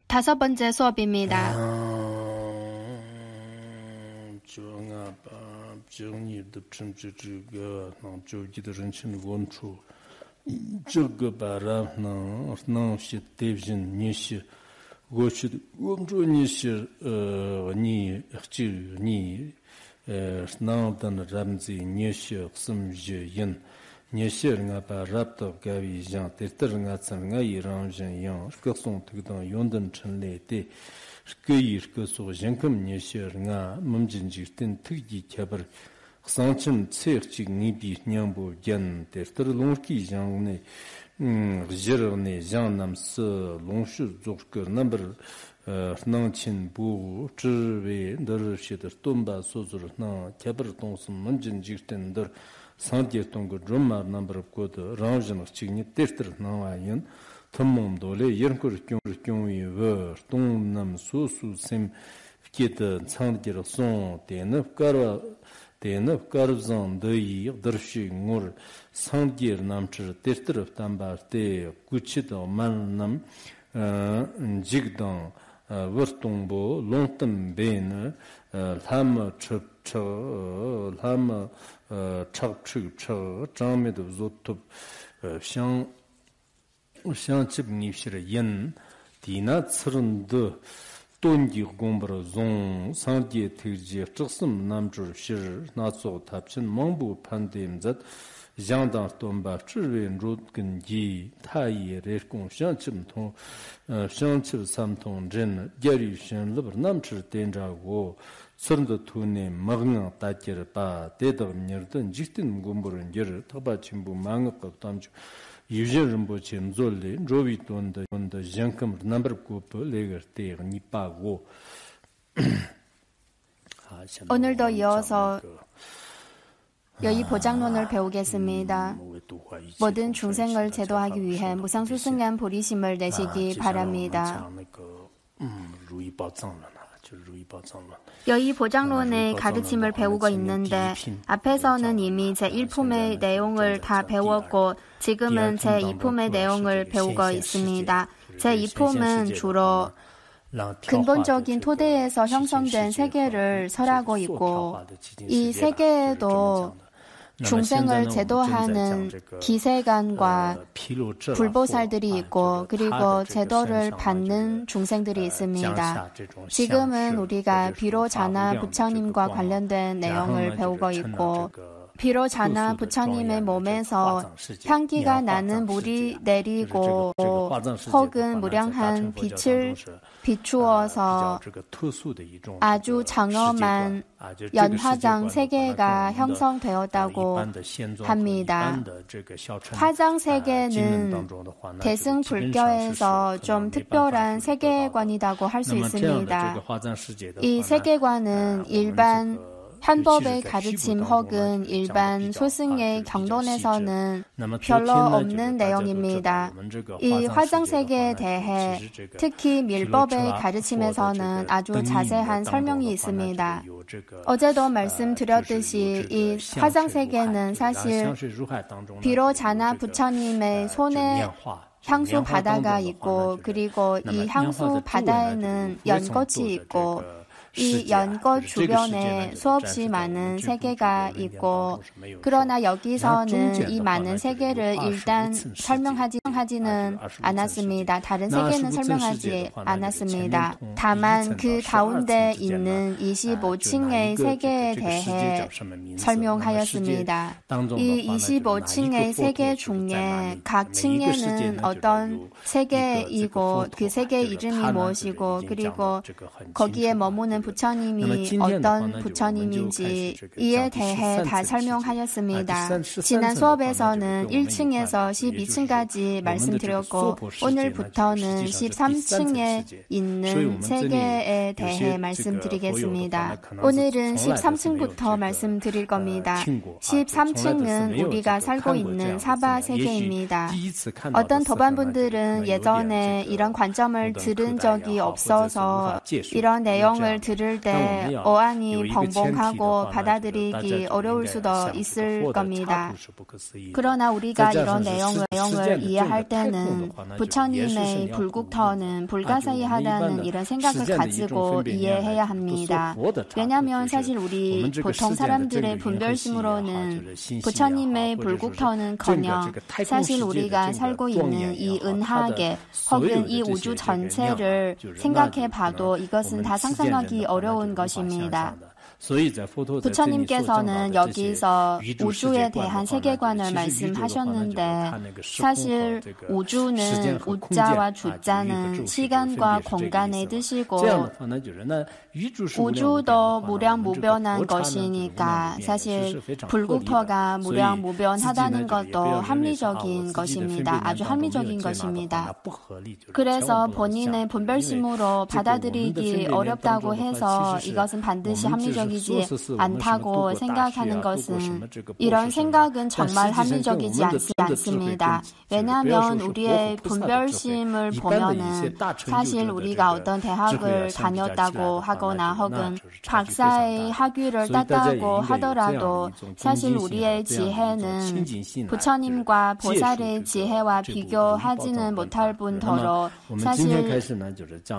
다섯 번째 수업입니다. Nyeshir nga pa rapto gawi yang terter nga tsan nga irang jen yang shkasong tigdang yondan chanle te shkayi shkaso jankam nyeshir nga mamjin jirtin tigdi kyabar xsangchim tsek chik nipi nyambo gyan terter longshki yang ne rzir ne yang nam se longshir zogshkar nambar nangchin bu zhiwe ndar shidar tomba sozur na kyabar tongsum mamjin jirtin ndar 상계 동거 drumar number of good ranjin chigni terter nawayin tamom dole yerkur kyungwi ver tongnam susu sim fiket changger son tenaf karzan dei drshi ngur sangger namchir terter tambar te kuchid manam jigdan vertongbo longtam ben lam lam chakchik 장매도 조톱 샹집 닙시르 연 디나 tsrnd 돈기 공부로 종 상계 특지 적심 남주 시 나소 탑친 몽부 판데임zat장당 돈바 쯔윈 루근기 타이 레공 샹집 통 샹집 삼통 전 게리션 르버 남츠 된자고 서른도 투네 먹는 따지를 봐 대덕 녀든 직든 공부를 열 터바 친부 망업급 담주 유저는 뭐 전졸리 로비 돈도 장금 넘버 쿠프 레거테 니빠고 오늘도 이어서 여의 보장론을 배우겠습니다. 모든 중생을 제도하기 위해 무상수승한 보리심을 내시기 바랍니다. 여의 보장론의 가르침을 배우고 있는데 앞에서는 이미 제1품의 내용을 다 배웠고 지금은 제2품의 내용을 배우고 있습니다. 제2품은 주로 근본적인 토대에서 형성된 세계를 설하고 있고 이 세계에도 중생을 제도하는 기세관과 불보살들이 있고 그리고 제도를 받는 중생들이 있습니다. 지금은 우리가 비로자나 부처님과 관련된 내용을 배우고 있고 비로자나 부처님의 몸에서 향기가 나는 물이 내리고 혹은 무량한 빛을 비추어서 아주 장엄한 연화장 세계가 형성되었다고 합니다. 화장 세계는 대승불교에서 좀 특별한 세계관이라고 할 수 있습니다. 이 세계관은 일반 한법의 가르침 혹은 일반 소승의 경론에서는 별로 없는 내용입니다. 이 화장세계에 대해 특히 밀법의 가르침에서는 아주 자세한 설명이 있습니다. 어제도 말씀드렸듯이 이 화장세계는 사실 비로자나 부처님의 손에 향수 바다가 있고 그리고 이 향수 바다에는 연꽃이 있고 이 연꽃 주변에 수없이 많은 세계가 있고 그러나 여기서는 이 많은 세계를 일단 설명하지는 않았습니다. 다른 세계는 설명하지 않았습니다. 다만 그 가운데 있는 25층의 세계에 대해 설명하였습니다. 이 25층의 세계 중에 각 층에는 어떤 세계이고 그 세계 이름이 무엇이고 그리고 거기에 머무는 부처님이 어떤 부처님인지 이에 대해 다 설명하였습니다. 지난 수업에서는 1층에서 12층까지 말씀드렸고 오늘부터는 13층에 있는 세계에 대해 말씀드리겠습니다. 오늘은 13층부터 말씀드릴 겁니다. 13층은 우리가 살고 있는 사바 세계입니다. 어떤 도반분들은 예전에 이런 관점을 들은 적이 없어서 이런 내용을 들을 때 어안이 벙벙하고 받아들이기 어려울 수도 있을 겁니다. 그러나 우리가 이런 내용을 이해할 때는 부처님의 불국터는 불가사의하다는 이런 생각을 가지고 이해해야 합니다. 왜냐하면 사실 우리 보통 사람들의 분별심으로는 부처님의 불국터는커녕 사실 우리가 살고 있는 이 은하계 혹은 이 우주 전체를 생각해봐도 이것은 다 상상하기 어려운 것입니다. 부처님께서는 여기서 우주에 대한 세계관을 말씀하셨는데 사실 우주는 우자와 주자는 시간과 공간의 뜻이고 우주도 무량무변한 것이니까 사실 불국토가 무량무변하다는 것도 합리적인 것입니다. 아주 합리적인 것입니다. 그래서 본인의 분별심으로 받아들이기 어렵다고 해서 이것은 반드시 합리적이지 않다고 생각하는 것은 이런 생각은 정말 합리적이지 않습니다. 왜냐하면 우리의 분별심을 보면은 사실 우리가 어떤 대학을 다녔다고 하거나 혹은 박사의 학위를 땄다고 하더라도 사실 우리의 지혜는 부처님과 보살의 지혜와 비교하지는 못할 뿐더러 사실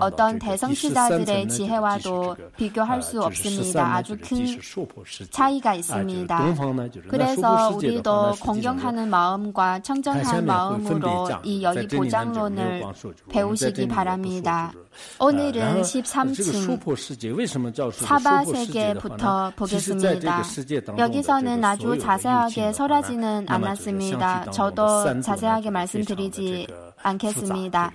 어떤 대성시자들의 지혜와도 비교할 수 없습니다. 아주 큰 차이가 있습니다. 그래서 우리도 공경하는 마음과 청정한 마음으로 이 여기 보장론을 배우시기 바랍니다. 오늘은 13층 사바세계부터 보겠습니다. 여기서는 아주 자세하게 설하지는 않았습니다. 저도 자세하게 말씀드리지 않겠습니다.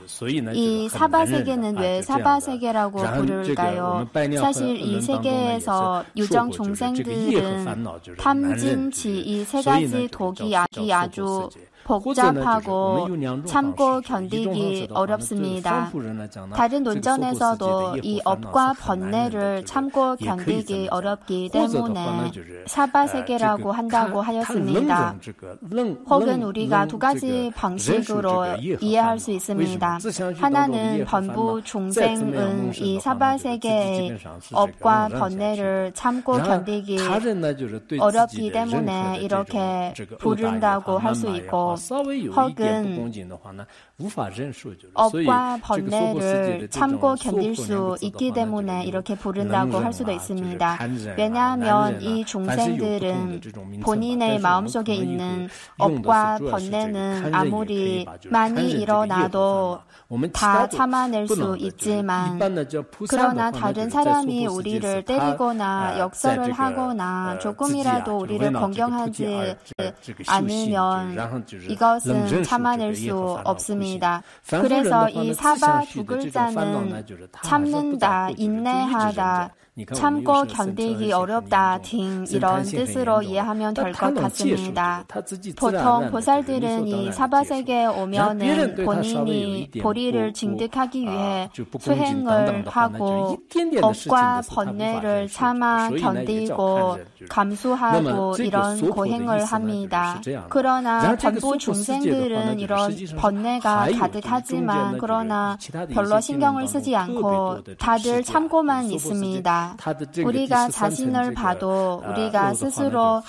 이 사바세계는 왜 사바세계라고 부를까요? 사실 이 세계에서 유정 중생들은 탐진치 이 세 가지 독이 아주 복잡하고 참고 견디기 어렵습니다. 다른 논전에서도 이 업과 번뇌를 참고 견디기 어렵기 때문에 사바세계라고 한다고 하였습니다. 혹은 우리가 두 가지 방식으로 이해할 수 있습니다. 하나는 전부 중생은 이 사바세계의 업과 번뇌를 참고 견디기 어렵기 때문에 이렇게 부른다고 할 수 있고 혹은 업과 번뇌를 참고 견딜 수 있기 때문에 이렇게 부른다고 할 수도 있습니다. 왜냐하면 이 중생들은 본인의 마음속에 있는 업과 번뇌는 아무리 많이 일어나도 다 참아낼 수 있지만 그러나 다른 사람이 우리를 때리거나 역설을 하거나 조금이라도 우리를 공경하지 않으면 이것은 참아낼 수 없습니다. 그래서 이 사바 두 글자는 참는다, 인내하다, 참고 견디기 어렵다 등 이런 뜻으로 이해하면 될 것 같습니다. 보통 보살들은 이 사바세계에 오면은 본인이 보리를 징득하기 위해 수행을 하고 업과 번뇌를 참아 견디고 감수하고 이런 고행을 합니다. 그러나 전부 중생들은 이런 번뇌가 가득하지만 그러나 별로 신경을 쓰지 않고 다들 참고만 있습니다. 우리가 자신을 봐도 우리가 스스로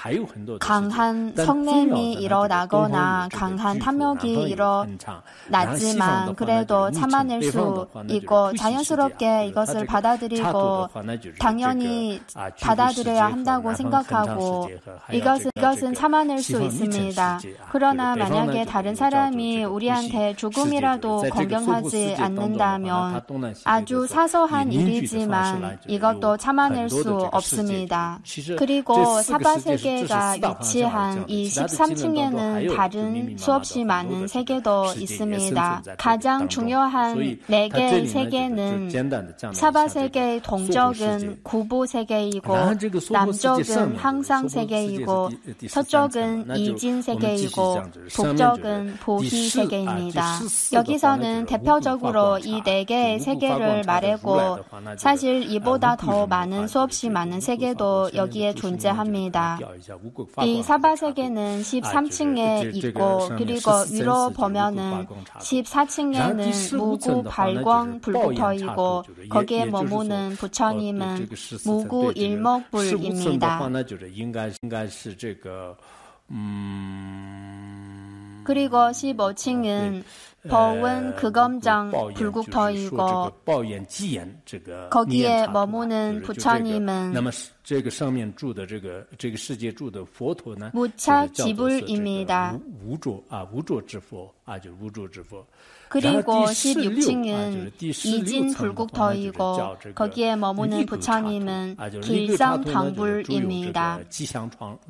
강한 성냄이 일어나거나 강한 탐욕이 일어났지만 그래도 참아낼 수 있고 자연스럽게 이것을 받아들이고 당연히 받아들여야 한다고 생각하고 이것은 참아낼 수 있습니다. 그러나 만약에 다른 사람이 우리한테 조금이라도 공경하지 않는다면 아주 사소한 일이지만 이것도 참아낼 수 없습니다. 그리고 사바세계가 위치한 이 13층에는 다른 수없이 많은 세계도 있습니다. 가장 중요한 4개의 세계는 사바세계의 동쪽은 구부세계이고 남쪽은 항상세계이고 서쪽은 이진세계이고 북쪽은 보희세계입니다. 여기서는 대표적으로 이 4개의 세계를 말하고 사실 이보다 더 더 많은 수없이 많은 세계도 여기에 존재합니다. 이 사바세계는 13층에 있고 그리고 위로 보면은 14층에는 무구 발광 불국터이고 거기에 머무는 부처님은 무구 일목불입니다. 그리고 15층은 버운 극엄장 불국터이고 거기에 머무는 부처님은 무차 지불입니다. 그리고 16층은 이진 불국터이고 거기에 머무는 부처님은 길상당불입니다.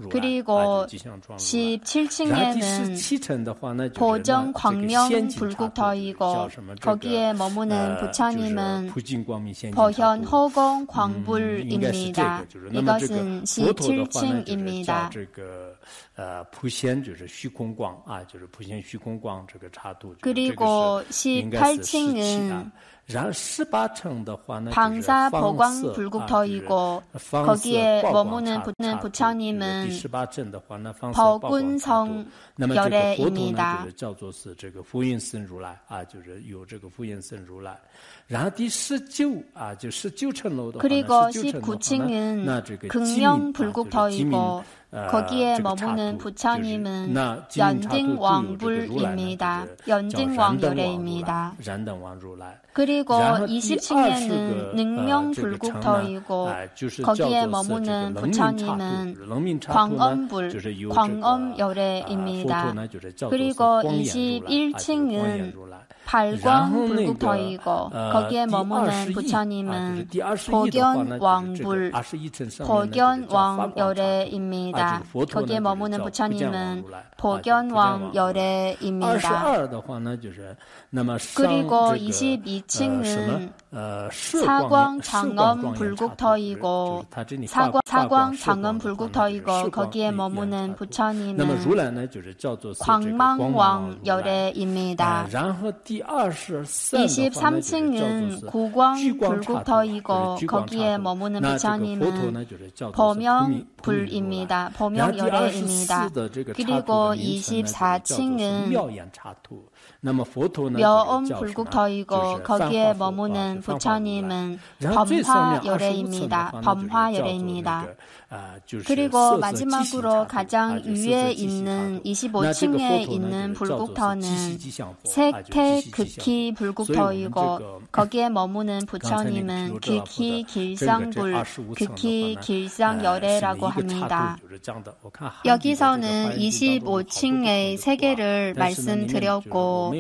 그리고 17층에는 보정 광명 불국터이고 거기에 머무는 부처님은 보현 허공 광불입니다. 이것은 17층입니다. 그리고 18층은 방사 보광 불국터이고 거기에 머무는 부처님은 버군성 열애입니다. 그리고 19층은 극명 불국터이고 거기에 머무는 부처님은 연등왕불입니다. 연등왕열애입니다. 그리고 20층에는 능명불국터이고 거기에 머무는 부처님은 광엄불, 광엄열애입니다. 그리고 21층은 발광불국터이고 거기에 머무는 부처님은 복연왕불, 복연왕열애입니다. 거기에 머무는 부처님은 복연왕열애입니다. 그리고 22층은 사광장엄불국터이고 사광장엄불국터이고 거기에 머무는 부처님은 광망왕열애입니다. 23층은 구광불국터이고 거기에 머무는 부처님은 보명불입니다. 보명열애입니다. 그리고 24층은 묘엄불국터이고 거기에 머무는 부처님은 범화열애입니다. 범화열애입니다. 그리고 마지막으로 가장 위에 있는 25층에 있는 불국터는 색태극희 불국터이고 거기에 머무는 부처님은 극희 길상불, 극희 길상열애라고 합니다. 여기서는 25층의 세계를 말씀드렸고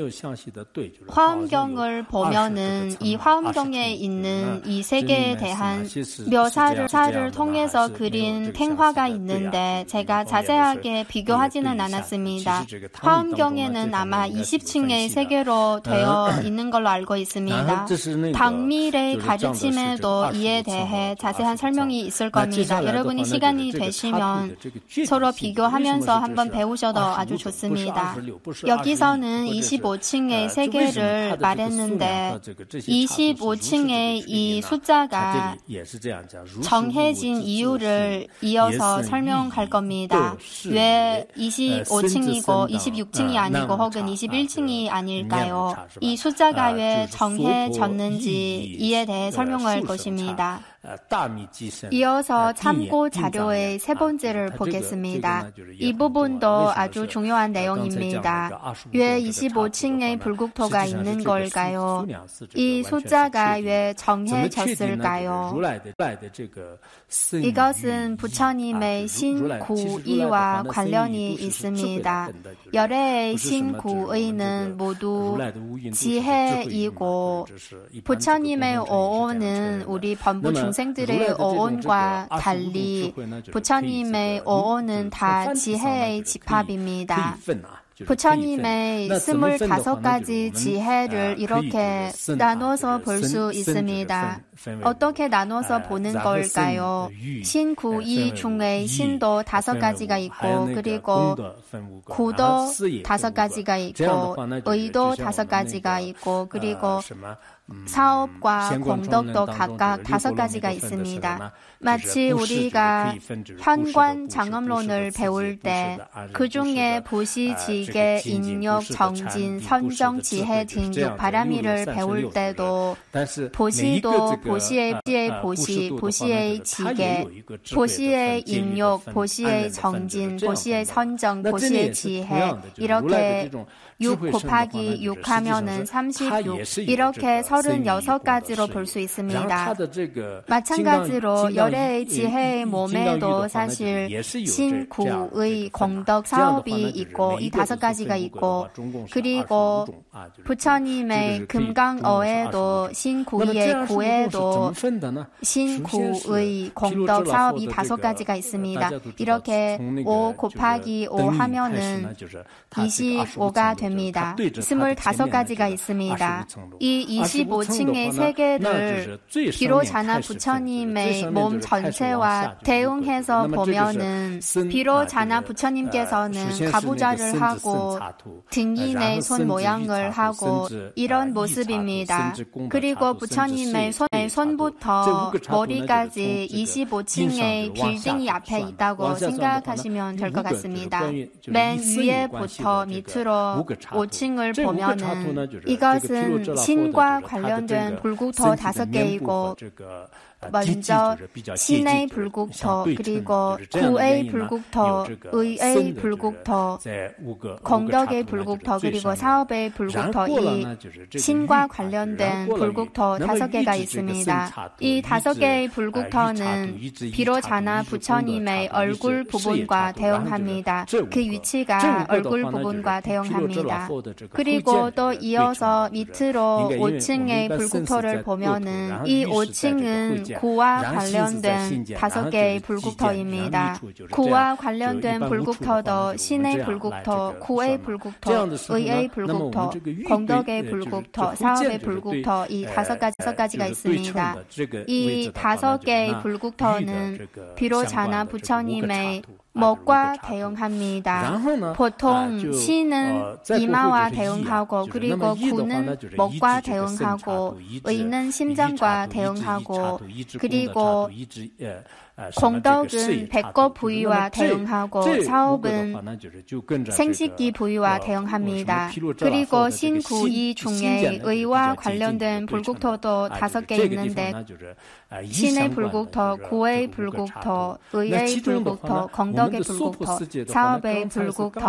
화엄경을 보면은 이 화엄경에 있는 이 세계에 대한 묘사를 통해서 그린 탱화가 있는데 제가 자세하게 비교하지는 않았습니다. 화엄경에는 아마 20층의 세계로 되어 있는 걸로 알고 있습니다. 당밀의 가르침에도 이에 대해 자세한 설명이 있을 겁니다. 여러분이 시간이 되시면 서로 비교하면서 한번 배우셔도 아주 좋습니다. 여기서는 25층의 세계를 말했는데 25층의 이 숫자가 정해진 이유를 이어서 설명할 겁니다. 왜 25층이고 26층이 아니고 혹은 21층이 아닐까요? 이 숫자가 왜 정해졌는지 이에 대해 설명할 것입니다. 이어서 참고 자료의 세 번째를 보겠습니다. 이 부분도 아주 중요한 내용입니다. 왜 25층의 불국토가 있는 걸까요? 이 숫자가 왜 정해졌을까요? 이것은 부처님의 신구의와 관련이 있습니다. 열애의 신구의는 모두 지혜이고 부처님의 어원은 우리 범부 중생들의 어원과 달리 부처님의 어원은 다 지혜의 집합입니다. 부처님의 25가지 지혜를 이렇게 나눠서 볼 수 있습니다. 어떻게 나눠서 보는 걸까요? 신구이 중에 신도 5가지가 있고 그리고 구도 5가지가 있고 의도 5가지가 있고 그리고 사업과 공덕도 각각 5가지가 있습니다. 마치 우리가 현관 장엄론을 배울 때 그중에 보시, 지계, 인욕, 정진, 선정, 지혜 등 6바라미를 배울 때도 보시도 보시의 보시, 보시의 지계, 보시의 인욕, 보시의 정진, 보시의 선정, 보시의 지혜 이렇게 6 곱하기 6 하면은 36 이렇게 36가지로 볼 수 있습니다. 마찬가지로 열애의 지혜의 몸에도 사실 신구의 공덕 사업이 있고 이 5가지가 있고 그리고 부처님의 금강어에도 신구의 구에도 신구의 공덕 사업이 5가지가 있습니다. 이렇게 5 곱하기 5 하면은 25가 됩니다. 25가지가 있습니다. 이 25층의 세계를 비로자나 부처님의 몸 전체와 대응해서 보면은 비로자나 부처님께서는 가부좌를 하고 등인의 손 모양을 하고 이런 모습입니다. 그리고 부처님의 손부터 머리까지 25층의 빌딩이 앞에 있다고 생각하시면 될 것 같습니다. 맨 위에부터 밑으로 5층을 보면은 이것은 신과 관련된 불국토 5개이고 먼저 신의 불국토, 그리고 구의 불국토, 의의 불국토, 공덕의 불국토, 그리고 사업의 불국토 이 신과 관련된 불국토 5개가 있습니다. 이 5개의 불국토는 비로자나 부처님의 얼굴 부분과 대응합니다. 그 위치가 얼굴 부분과 대응합니다. 그리고 또 이어서 밑으로 5층의 불국토를 보면은 이 5층은 구와 관련된 5개의 불국토입니다. 구와 관련된 불국토도 신의 불국토, 구의 불국토, 의의 불국토, 공덕의 불국토, 사업의 불국토 이 5가지가 있습니다. 이 5개의 불국토는 비로자나 부처님의 목과 대응합니다. 보통 신은 이마와 대응하고 그리고 구는 목과 대응하고 의는 심장과 대응하고 그리고 공덕은 배꼽 부위와 대응하고 사업은 생식기 부위와 대응합니다. 그리고 신구이 중에 의와 관련된 불국토도 5개 있는데 신의 불국토, 구의 불국토, 의의 불국토, 공덕의 불국토, 사업의 불국토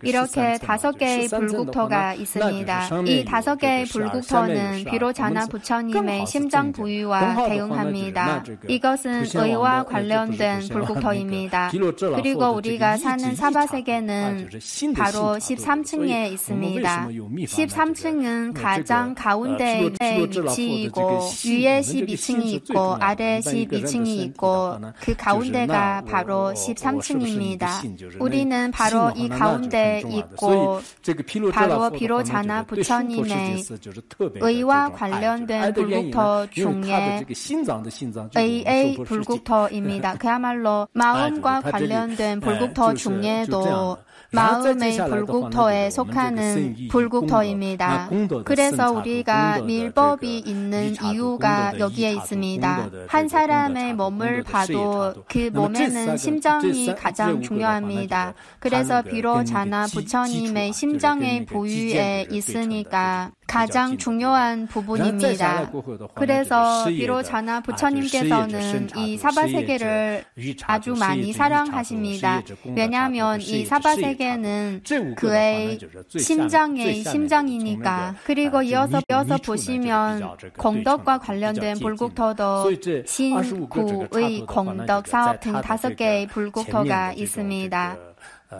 이렇게 5개의 불국토가 있습니다. 이 5개의 불국토는 비로자나 부처님의 심장 부위와 대응합니다. 이것은 의와 관련된 불국토입니다. 그리고 우리가 사는 사바세계는 바로 13층에 있습니다. 13층은 가장 가운데에 위치이고 위에 12층이 있고 아래 12층이 있고 그 가운데가 바로 13층입니다. 우리는 바로 이 가운데 있고 바로 비로자나 부처님의 의와 관련된 불국토 중에 의의 불국토입니다. 그야말로 마음과 관련된 불국토 중에도 마음의 불국토에 속하는 불국토입니다. 그래서 우리가 밀법이 있는 이유가 여기에 있습니다. 한 사람의 몸을 봐도 그 몸에는 심장이 가장 중요합니다. 그래서 비로자나 부처님의 심장의 부위에 있으니까 가장 중요한 부분입니다. 그래서 비로자나 부처님께서는 이 사바세계를 아주 많이 사랑하십니다. 왜냐하면 이 사바세계는 그의 심장의 심장이니까. 그리고 이어서 보시면 공덕과 관련된 불국토도 신구의 공덕 사업 등 5개의 불국토가 있습니다.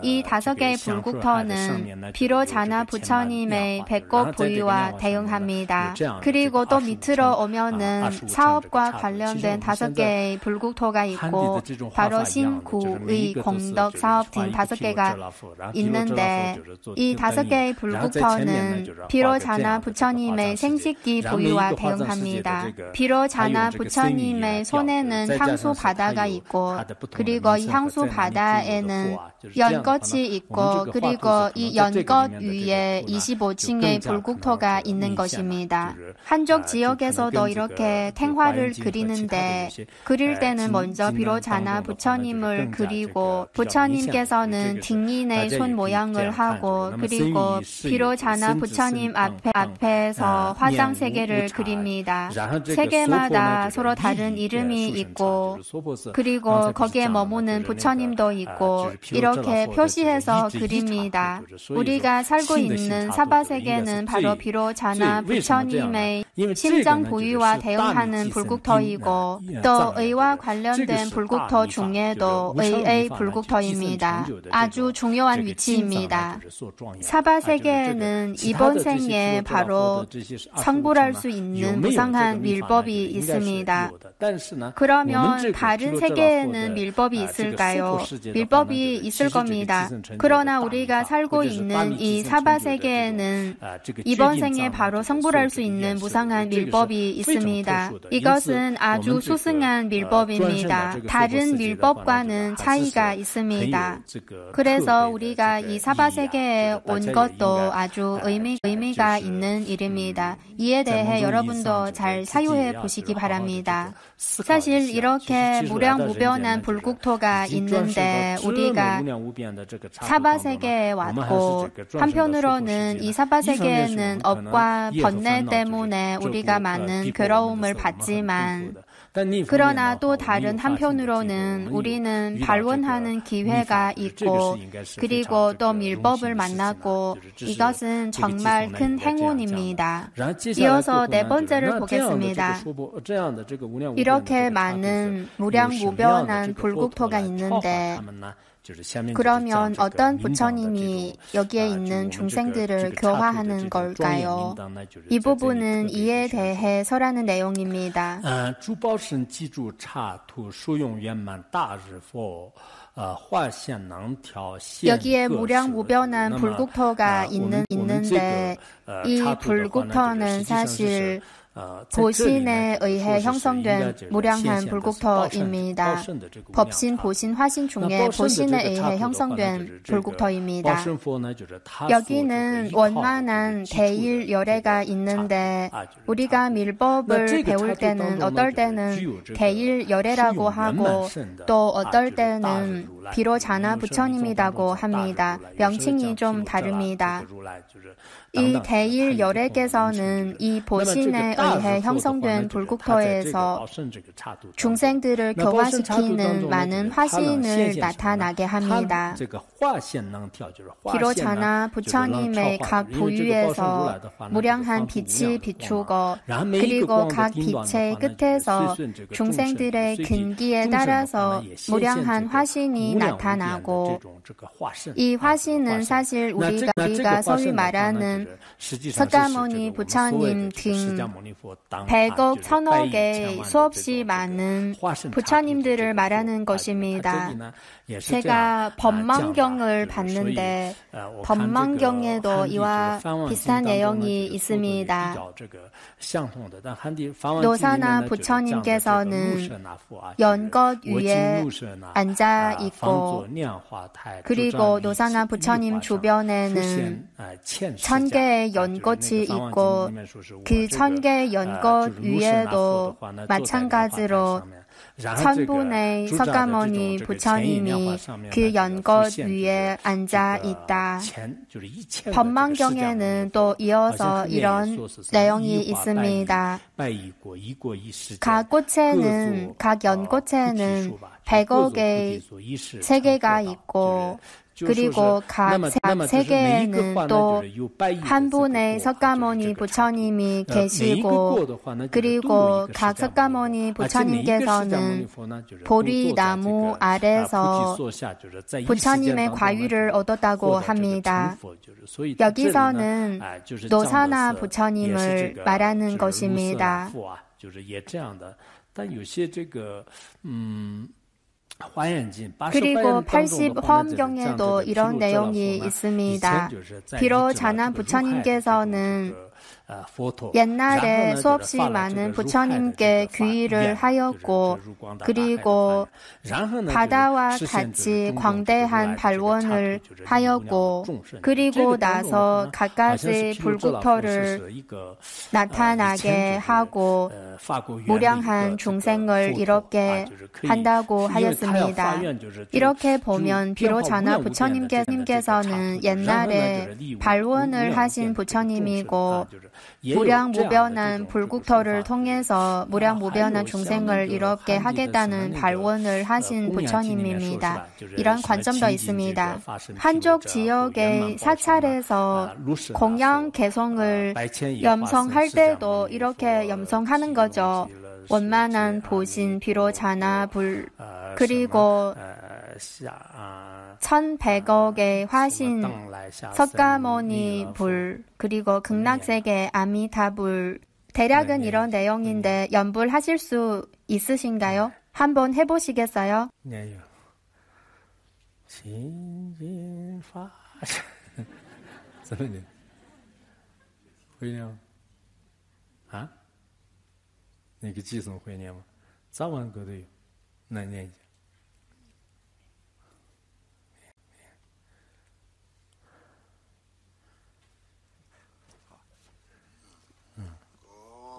이 5개의 불국토는 비로자나 부처님의 배꼽 부위와 대응합니다. 그리고 또 밑으로 오면은 사업과 관련된 5개의 불국토가 있고 바로 신구의 공덕 사업 등 5개가 있는데 이 5개의 불국토는 비로자나 부처님의 생식기 부위와 대응합니다. 비로자나 부처님의 손에는 향수 바다가 있고 그리고 이 향수 바다에는 연꽃이 있고 그리고 이 연꽃 위에 25층의 불국토가 있는 것입니다. 한족 지역에서도 이렇게 탱화를 그리는데 그릴 때는 먼저 비로자나 부처님을 그리고 부처님께서는 딩인의 손 모양을 하고 그리고 비로자나 부처님 앞에서 화장 3개를 그립니다. 3개마다 서로 다른 이름이 있고 그리고 거기에 머무는 부처님도 있고 이렇게 표시해서 그립니다. 우리가 살고 있는 사바세계는 바로 비로자나 부처님의 심정 부위와 대응하는 불국토이고 또 의와 관련된 불국토 중에도 의의 불국토입니다. 아주 중요한 위치입니다. 사바세계에는 이번 생에 바로 성불할 수 있는 무상한 밀법이 있습니다. 그러면 다른 세계에는 밀법이 있을까요? 밀법이 있을 겁니다. 그러나 우리가 살고 있는 이 사바세계에는 이번 생에 바로 성불할 수 있는 무상한 밀법이 있습니다. 이것은 아주 수승한 밀법입니다. 다른 밀법과는 차이가 있습니다. 그래서 우리가 이 사바세계에 온 것도 아주 의미가 있는 일입니다. 이에 대해 여러분도 잘 사유해 보시기 바랍니다. 사실 이렇게 무량무변한 불국토가 있는데 우리가 사바세계에 왔고 한편으로는 이 사바세계에는 업과 번뇌 때문에 우리가 많은 괴로움을 받지만 그러나 또 다른 한편으로는 우리는 발원하는 기회가 있고 그리고 또 밀법을 만났고 이것은 정말 큰 행운입니다. 이어서 4번째를 보겠습니다. 이렇게 많은 무량무변한 불국토가 있는데 그러면 어떤 부처님이 여기에 있는 중생들을 교화하는 걸까요? 이 부분은 이에 대해 설하는 내용입니다. 여기에 무량무변한 불국토가 있는데 이 불국토는 사실 보신에 의해 형성된 무량한 불국토입니다. 법신, 보신, 화신 중에 보신에 의해 형성된 불국토입니다. 여기는 원만한 대일열애가 있는데 우리가 밀법을 배울 때는 어떨 때는 대일열애라고 하고 또 어떨 때는 비로자나 부처님이라고 합니다. 명칭이 좀 다릅니다. 이 대일열애께서는 이 보신에 의해 형성된 불국토에서 중생들을 교화시키는 많은 화신을 나타나게 합니다. 비로자나 부처님의 각 부위에서 무량한 빛이 비추고 그리고 각 빛의 끝에서 중생들의 근기에 따라서 무량한 화신이 나타나고 이 화신은 사실 우리가 소위 말하는 석가모니 부처님 등 100억, 1000억의 수없이 많은 부처님들을 말하는 것입니다. 제가 법망경을 봤는데 법망경에도 이와 비슷한 내용이 있습니다. 노사나 부처님께서는 연꽃 위에 앉아 있고 그리고 노사나 부처님 주변에는 1000개의 연꽃이 있고 그 1000개의 연꽃 위에도 마찬가지로 1000분의 석가모니 부처님이 그 연꽃 위에 앉아 있다. 법망경에는 또 이어서 이런 내용이 있습니다. 각 연꽃에는 100억의 세계가 있고 그리고 각 세계에는 또 한 분의 석가모니 부처님이 계시고 그리고 각 석가모니 부처님께서는 보리나무 아래서 부처님의 과유를 얻었다고 합니다. 여기서는 노사나 부처님을 말하는 것입니다. 그리고 80화엄경에도 이런 내용이 있습니다. 비로자나 부처님께서는 옛날에 수없이 많은 부처님께 귀의를 하였고 그리고 바다와 같이 광대한 발원을 하였고 그리고 나서 갖가지 불국토를 나타나게 하고 무량한 중생을 이롭게 한다고 하였습니다. 이렇게 보면 비로자나 부처님께서는 옛날에 발원을 하신 부처님이고 무량무변한 불국토를 통해서 무량무변한 중생을 이롭게 하겠다는 발원을 하신 부처님입니다. 이런 관점도 있습니다. 한족 지역의 사찰에서 공양 개성을 염성할 때도 이렇게 염성하는 거죠. 원만한 보신 비로자나 불 그리고 1100억의 화신 석가모니 불 그리고 극락세계 아미타불 대략은 이런 내용인데 연불하실 수 있으신가요? 한번 해보시겠어요? 네. 진진파 怎么念？会念吗？啊？那个寄送会念吗？早晚歌都有，那念一下。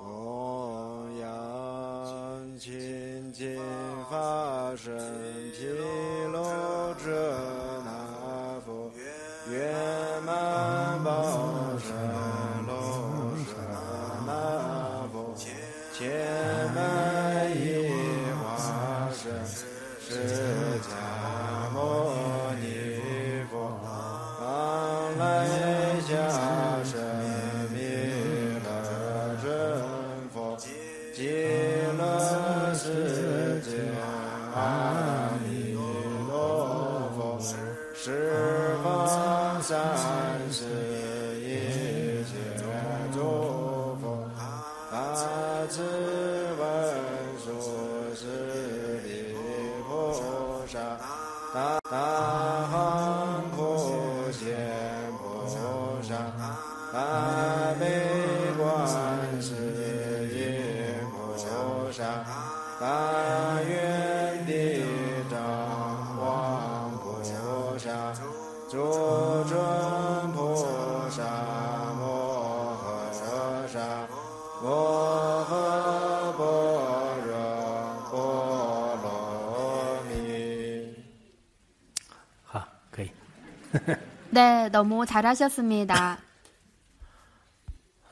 供养清净法身毗卢遮那佛，圆满报身罗舍那佛，千满亿化身释迦牟尼佛，当来下生弥勒真佛，极乐世界阿弥陀佛，十方三世一切诸佛，大智文殊师利菩萨，大行普贤菩萨，大悲观世音菩萨，大愿地藏王菩萨，诸尊菩萨摩诃萨，摩诃般若波罗蜜。 好，可以。 네, 너무 잘하셨습니다.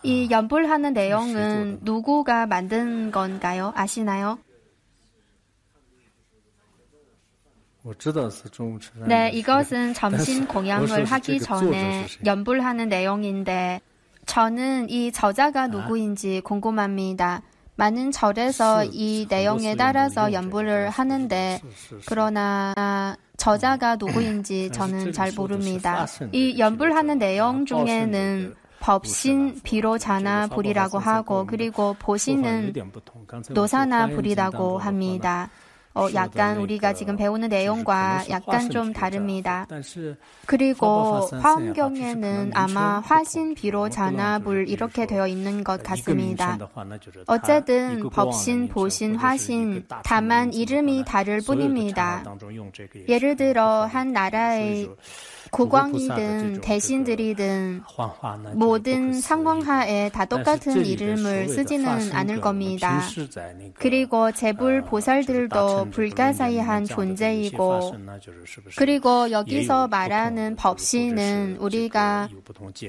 이 연불하는 내용은 누구가 만든 건가요? 아시나요? 네, 이것은 점심 공양을 하기 전에 연불하는 내용인데 저는 이 저자가 누구인지 궁금합니다. 많은 절에서 이 내용에 따라서 연불을 하는데 그러나 저자가 누구인지 저는 잘 모릅니다. 이 연불하는 내용 중에는 법신 비로자나 불이라고 하고 그리고 보신은 노사나 불이라고 합니다. 약간 우리가 지금 배우는 내용과 약간 좀 다릅니다. 그리고 화엄경에는 아마 화신 비로자나 불 이렇게 되어 있는 것 같습니다. 어쨌든 법신, 보신, 화신 다만 이름이 다를 뿐입니다. 예를 들어 한 나라의 국왕이든 대신들이든 모든 상황하에 다 똑같은 이름을 쓰지는 않을 겁니다. 그리고 재불 보살들도 불가사의한 존재이고 그리고 여기서 말하는 법신은 우리가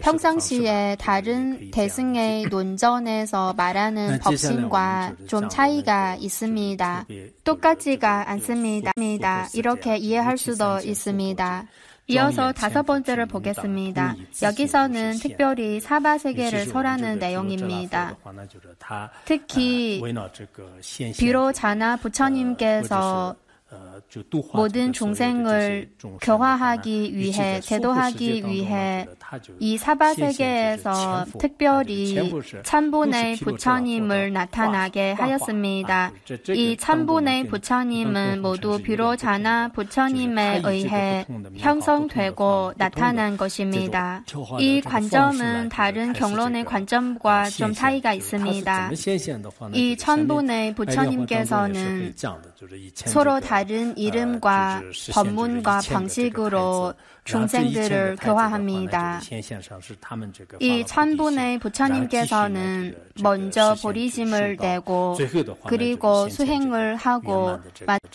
평상시에 다른 대승의 논전에서 말하는 법신과 좀 차이가 있습니다. 똑같지가 않습니다. 이렇게 이해할 수도 있습니다. 이어서 5번째를 보겠습니다. 여기서는 특별히 사바세계를 설하는 내용입니다. 특히 비로자나 부처님께서 모든 중생을 교화하기 위해, 제도하기 위해 이 사바세계에서 특별히 천분의 부처님을 나타나게 하였습니다. 이 천분의 부처님은 모두 비로자나 부처님에 의해 형성되고 나타난 것입니다. 이 관점은 다른 경론의 관점과 좀 차이가 있습니다. 이 천분의 부처님께서는 서로 다른 이름과 법문과 방식으로 중생들을 교화합니다. 이 천분의 부처님께서는 먼저 보리심을 내고 그리고 수행을 하고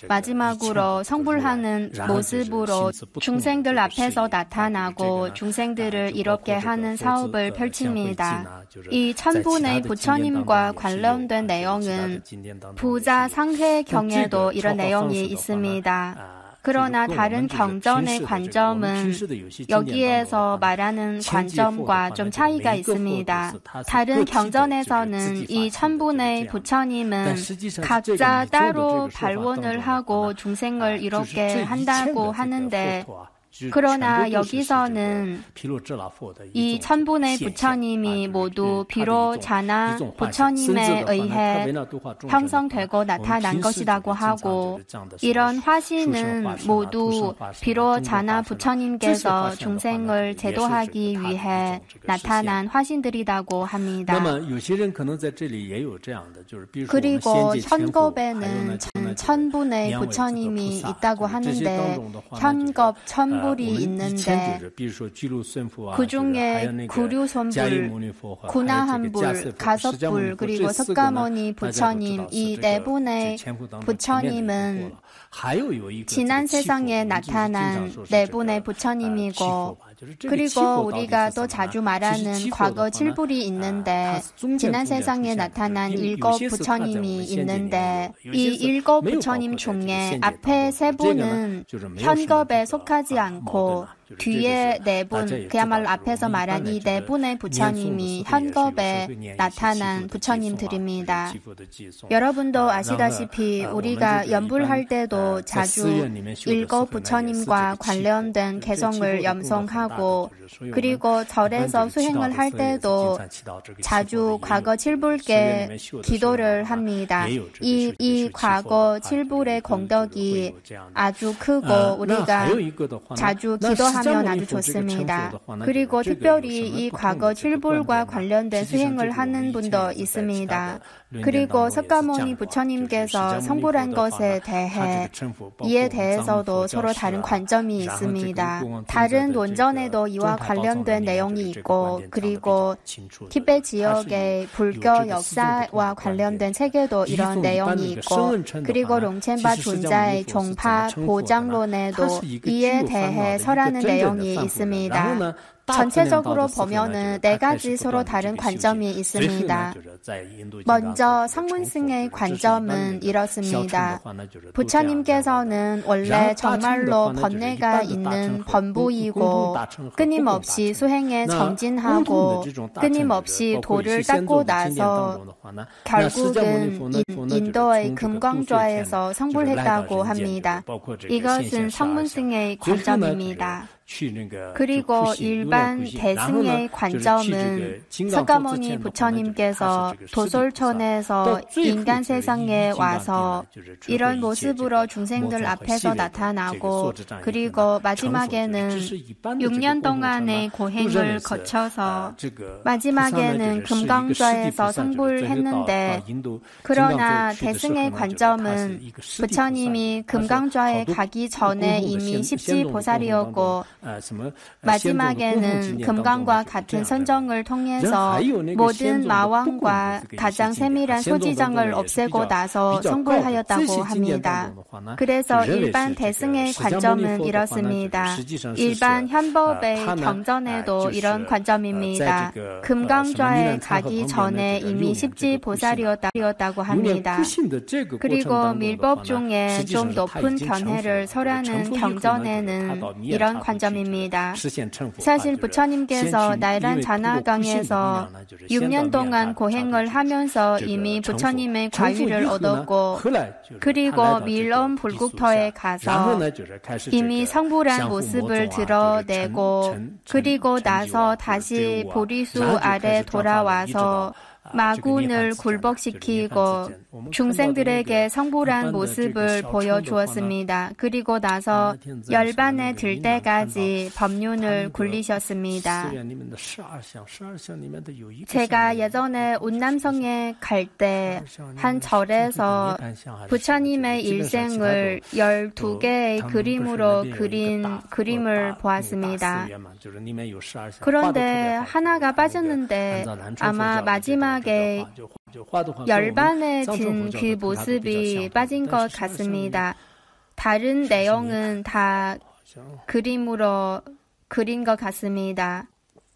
마지막으로 성불하는 모습으로 중생들 앞에서 나타나고 중생들을 이롭게 하는 사업을 펼칩니다. 이 천분의 부처님과 관련된 내용은 부자 상해경에도 이런 내용이 있습니다. 그러나 다른 경전의 관점은 여기에서 말하는 관점과 좀 차이가 있습니다. 다른 경전에서는 이 천분의 부처님은 각자 따로 발원을 하고 중생을 이롭게 한다고 하는데 그러나 여기서는 이 천분의 부처님이 모두 비로자나 부처님에 의해 형성되고 나타난 것이라고 하고 이런 화신은 모두 비로자나 부처님께서 중생을 제도하기 위해 나타난 화신들이라고 합니다. 그리고 현겁에는 천분의 부처님이 있다고 하는데 현겁 천불이 있는데 그 중에 구류손불, 구나한불, 가섭불 그리고 석가모니 부처님 이 네 분의 부처님은 지난 세상에 나타난 네 분의 부처님이고 그리고 우리가 또 자주 말하는 과거 7불이 있는데 지난 세상에 나타난 7 부처님이 있는데 이 7 부처님 중에 앞에 3분은 현겁에 속하지 않고 뒤에 4분, 그야말로 앞에서 말한 이 4분의 부처님이 현겁에 나타난 부처님들입니다. 여러분도 아시다시피 우리가 연불할 때도 자주 7 부처님과 관련된 개성을 염송하고 그리고 절에서 수행을 할 때도 자주 과거 7불께 기도를 합니다. 이 과거 7불의功德이 아주 크고 우리가 자주 기도하면 아주 좋습니다. 그리고 특별히 이 과거 7불과 관련된 수행을 하는 분도 있습니다. 그리고 석가모니 부처님께서 성불한 것에 대해 이에 대해서도 서로 다른 관점이 있습니다. 다른 논전에도 이와 관련된 내용이 있고 그리고 티베트 지역의 불교 역사와 관련된 책에도 이런 내용이 있고 그리고 롱첸바 존자의 종파 보장론에도 이에 대해 설하는 내용이 있습니다. 전체적으로 보면은 4가지 서로 다른 관점이 있습니다. 먼저 성문승의 관점은 이렇습니다. 부처님께서는 원래 정말로 번뇌가 있는 번부이고 끊임없이 수행에 정진하고 끊임없이 도를 닦고 나서 결국은 인도의 금광좌에서 성불했다고 합니다. 이것은 성문승의 관점입니다. 그리고 일반 대승의 관점은 석가모니 부처님께서 도솔촌에서 인간 세상에 와서 이런 모습으로 중생들 앞에서 나타나고 그리고 마지막에는 6년 동안의 고행을 거쳐서 마지막에는 금강좌에서 성불했는데 그러나 대승의 관점은 부처님이 금강좌에 가기 전에 이미 십지보살이었고 마지막에는 금강과 같은 선정을 통해서 모든 마왕과 가장 세밀한 소지장을 없애고 나서 성불하였다고 합니다. 그래서 일반 대승의 관점은 이렇습니다. 일반 현법의 경전에도 이런 관점입니다. 금강좌에 가기 전에 이미 십지보살이었다고 합니다. 그리고 밀법 중에 좀 높은 견해를 설하는 경전에는 이런 관점이 점입니다. 사실 부처님께서 나일란 자나강에서 6년 동안 고행을 하면서 이미 부처님의 과위를 얻었고 그리고 밀엄 불국토에 가서 이미 성불한 모습을 드러내고 그리고 나서 다시 보리수 아래 돌아와서 마군을 굴복시키고 중생들에게 성불한 모습을 보여주었습니다. 그리고 나서 열반에 들 때까지 법륜을 굴리셨습니다. 제가 예전에 운남성에 갈 때 한 절에서 부처님의 일생을 12개의 그림으로 그린 그림을 보았습니다. 그런데 하나가 빠졌는데 아마 마지막에 열반에 든 그 모습이 빠진 것 같습니다. 다른 내용은 다 그림으로 그린 것 같습니다.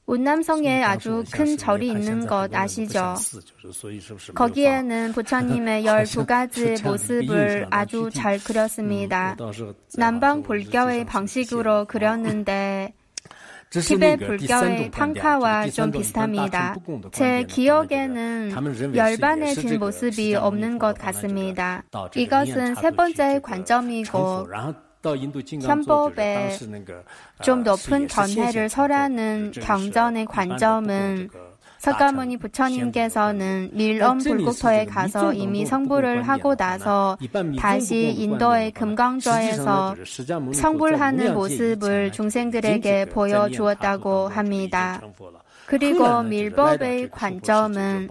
운남성에 아주 큰 절이 있는 것 아시죠? 거기에는 부처님의 12가지 모습을 아주 잘 그렸습니다. 남방 불교의 방식으로 그렸는데 티베트 불교의 탕카와 좀 비슷합니다. 제 기억에는 열반에 든 모습이 없는 것 같습니다. 이것은 세 번째 관점이고 현법에 좀 높은 견해를 설하는 경전의 관점은 석가모니 부처님께서는 밀엄 불국토에 가서 이미 성불을 하고 나서 다시 인도의 금강조에서 성불하는 모습을 중생들에게 보여주었다고 합니다. 그리고 밀법의 관점은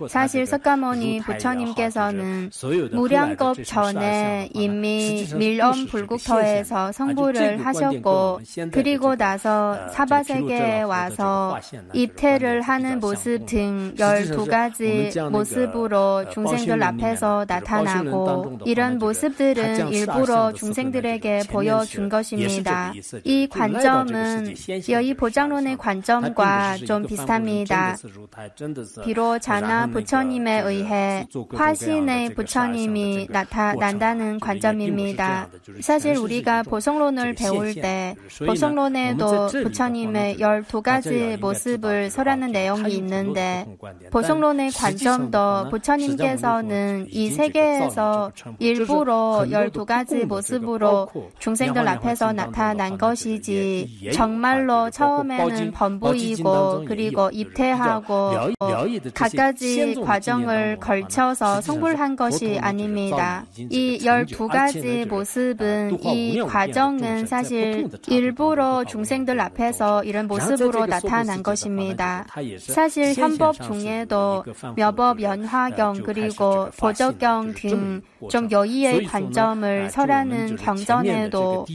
사실 석가모니 부처님께서는 무량겁 전에 이미 밀엄 불국토에서 성불을 하셨고 그리고 나서 사바세계에 와서 입퇴를 하는 모습 등 12가지 모습으로 중생들 앞에서 나타나고 이런 모습들은 일부러 중생들에게 보여준 것입니다. 이 관점은 여의 보장론의 관점과 좀 비슷합니다. 비록 자나 부처님에 의해 화신의 부처님이 나타난다는 관점입니다. 사실 우리가 보성론을 배울 때 보성론에도 부처님의 12가지 모습을 설하는 내용이 있는데 보성론의 관점도 부처님께서는 이 세계에서 일부러 12가지 모습으로 중생들 앞에서 나타난 것이지 정말로 처음에는 범부이고 그리고 입퇴하고 갖가지 과정을 걸쳐서 성불한 것이 아닙니다. 이 12가지 모습은 이 과정은 사실 일부러 중생들 앞에서 이런 모습으로 나타난 것입니다. 사실 현법 중에도 묘법 연화경 그리고 보적경 등 좀 여의의 관점을 설하는 경전에도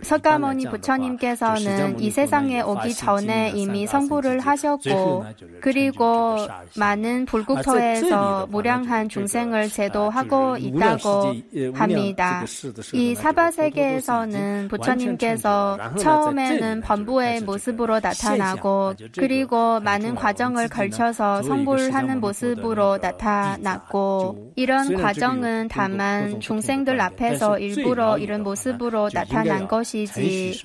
석가모니 부처님께서는 이 세상에 오기 전에 이미 성불을 하셨고 그리고 많은 불국토에서 무량한 중생을 제도하고 있다고 합니다. 이 사바세계에서는 부처님께서 처음에는 범부의 모습으로 나타나고 그리고 많은 과정을 걸쳐서 성불하는 모습으로 나타났고 이런 과정은 다만 중생들 앞에서 일부러 이런 모습으로 나타난 것이지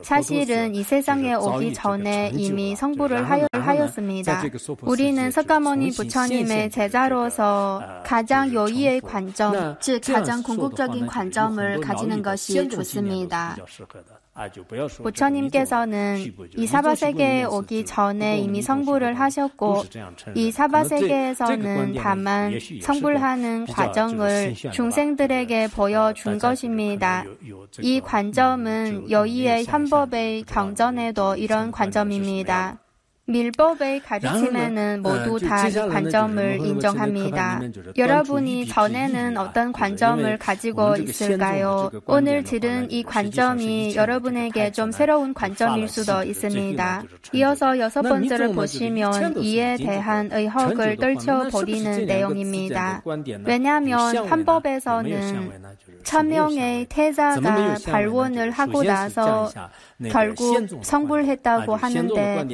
사실은 이 세상에 오기 전에 이미 성불을 하였습니다. 우리는 석가모니 부처님의 제자로서 가장 여의의 관점, 즉 가장 궁극적인 관점을 가지는 것이 좋습니다. 부처님께서는 이 사바세계에 오기 전에 이미 성불을 하셨고 이 사바세계에서는 다만 성불하는 과정을 중생들에게 보여준 것입니다. 이 관점은 여의의 현법의 경전에도 이런 관점입니다. 밀법의 가르침에는 모두 다 이 관점을 인정합니다. 여러분이 전에는 어떤 관점을 가지고 있을까요? 오늘 들은 이 관점이 여러분에게 좀 새로운 관점일 수도 있습니다. 이어서 6번째를 보시면 이에 대한 의혹을 떨쳐버리는 내용입니다. 왜냐하면 헌법에서는 1000명의 태자가 발원을 하고 나서 결국 성불했다고 하는데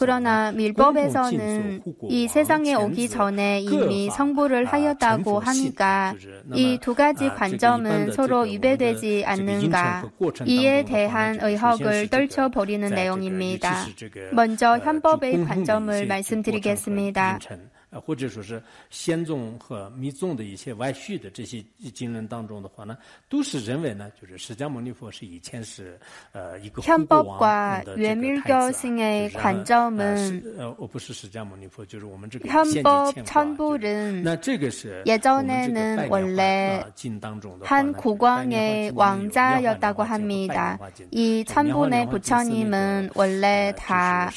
그러나 밀법에서는 이 세상에 오기 전에 이미 성불을 하였다고 하니까 이 두 가지 관점은 서로 위배되지 않는가, 이에 대한 의혹을 떨쳐버리는 내용입니다. 먼저 현법의 관점을 말씀드리겠습니다. 或者说是先宗和密宗的一些外续的这些经论当中的话呢，都是认为呢，就是释迦牟尼佛是以前是一个护国王的这个太子。 不是释迦牟尼佛，就是我们这个현법 천불은 예전에는 원래 한 국왕의 왕자였다고 합니다. 이 천분의 부처님은 원래 다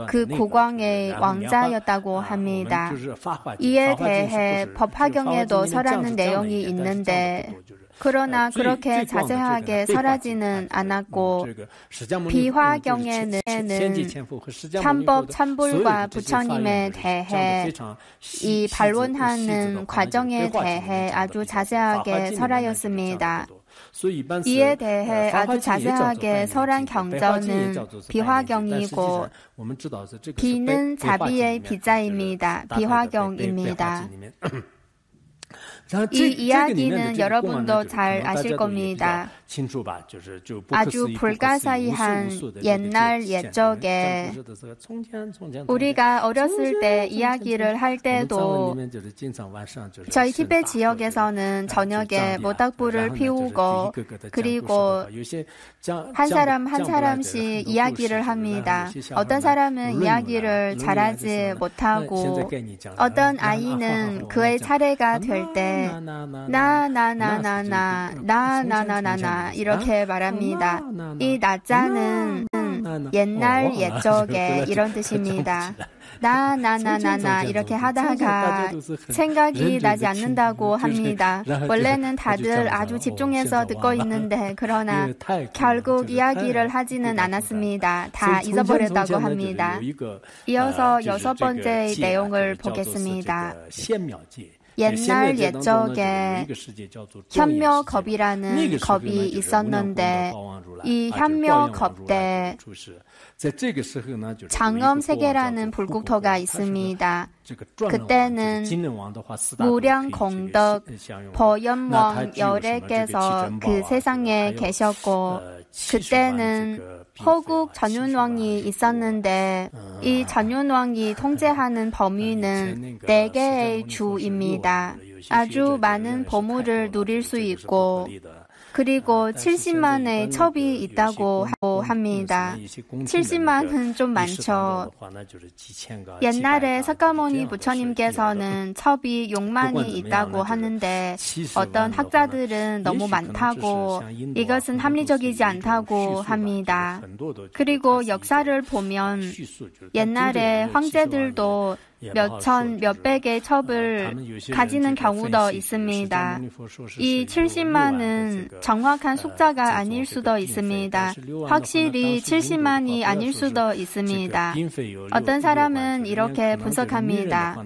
그 국왕의 왕자였다고 합니다. 이에 대해 법화경에도 설하는 내용이 있는데 그러나 그렇게 자세하게 설하지는 않았고 비화경에는 현법 천불과 부처님에 대해 이 반론하는 과정에 대해 아주 자세하게 설하였습니다. 이에 대해 아주 자세하게 설한 경전은 비화경이고 비는 자비의 비자입니다. 비화경입니다. 이 이야기는 여러분도 잘 아실 겁니다. 아주 불가사의한 옛날 옛적에 우리가 어렸을 때 이야기를 할 때도 저희 티베트 지역에서는 저녁에 모닥불을 피우고 그리고 한 사람 한 사람씩 이야기를 합니다. 어떤 사람은 이야기를 잘하지 못하고 어떤 아이는 그의 차례가 될 때 나나나나나 이렇게 말합니다. 이 나자는 옛날 옛적에 이런 뜻입니다. 나나나나나 이렇게 하다가 생각이 나지 않는다고 합니다. 원래는 다들 아주 집중해서 듣고 있는데 그러나 결국 이야기를 하지는 않았습니다. 다 잊어버렸다고 합니다. 이어서 6번째 내용을 보겠습니다. 옛날 옛적에 현묘겁이라는 겁이 있었는데 이 현묘겁 때 장엄세계라는 불국토가 있습니다. 그때는 무량공덕 보현왕 열애께서 그 세상에 계셨고 그때는 호국 전윤왕이 있었는데 이 전윤왕이 통제하는 범위는 4개의 주입니다. 아주 많은 보물을 누릴 수 있고 그리고 70만의 첩이 있다고 합니다. 70만은 좀 많죠. 옛날에 석가모니 부처님께서는 첩이 6만이 있다고 하는데 어떤 학자들은 너무 많다고 이것은 합리적이지 않다고 합니다. 그리고 역사를 보면 옛날에 황제들도 몇천, 몇백의 첩을 가지는 경우도 있습니다. 이 70만은 정확한 숫자가 아닐 수도 있습니다. 확실히 70만이 아닐 수도 있습니다. 어떤 사람은 이렇게 분석합니다.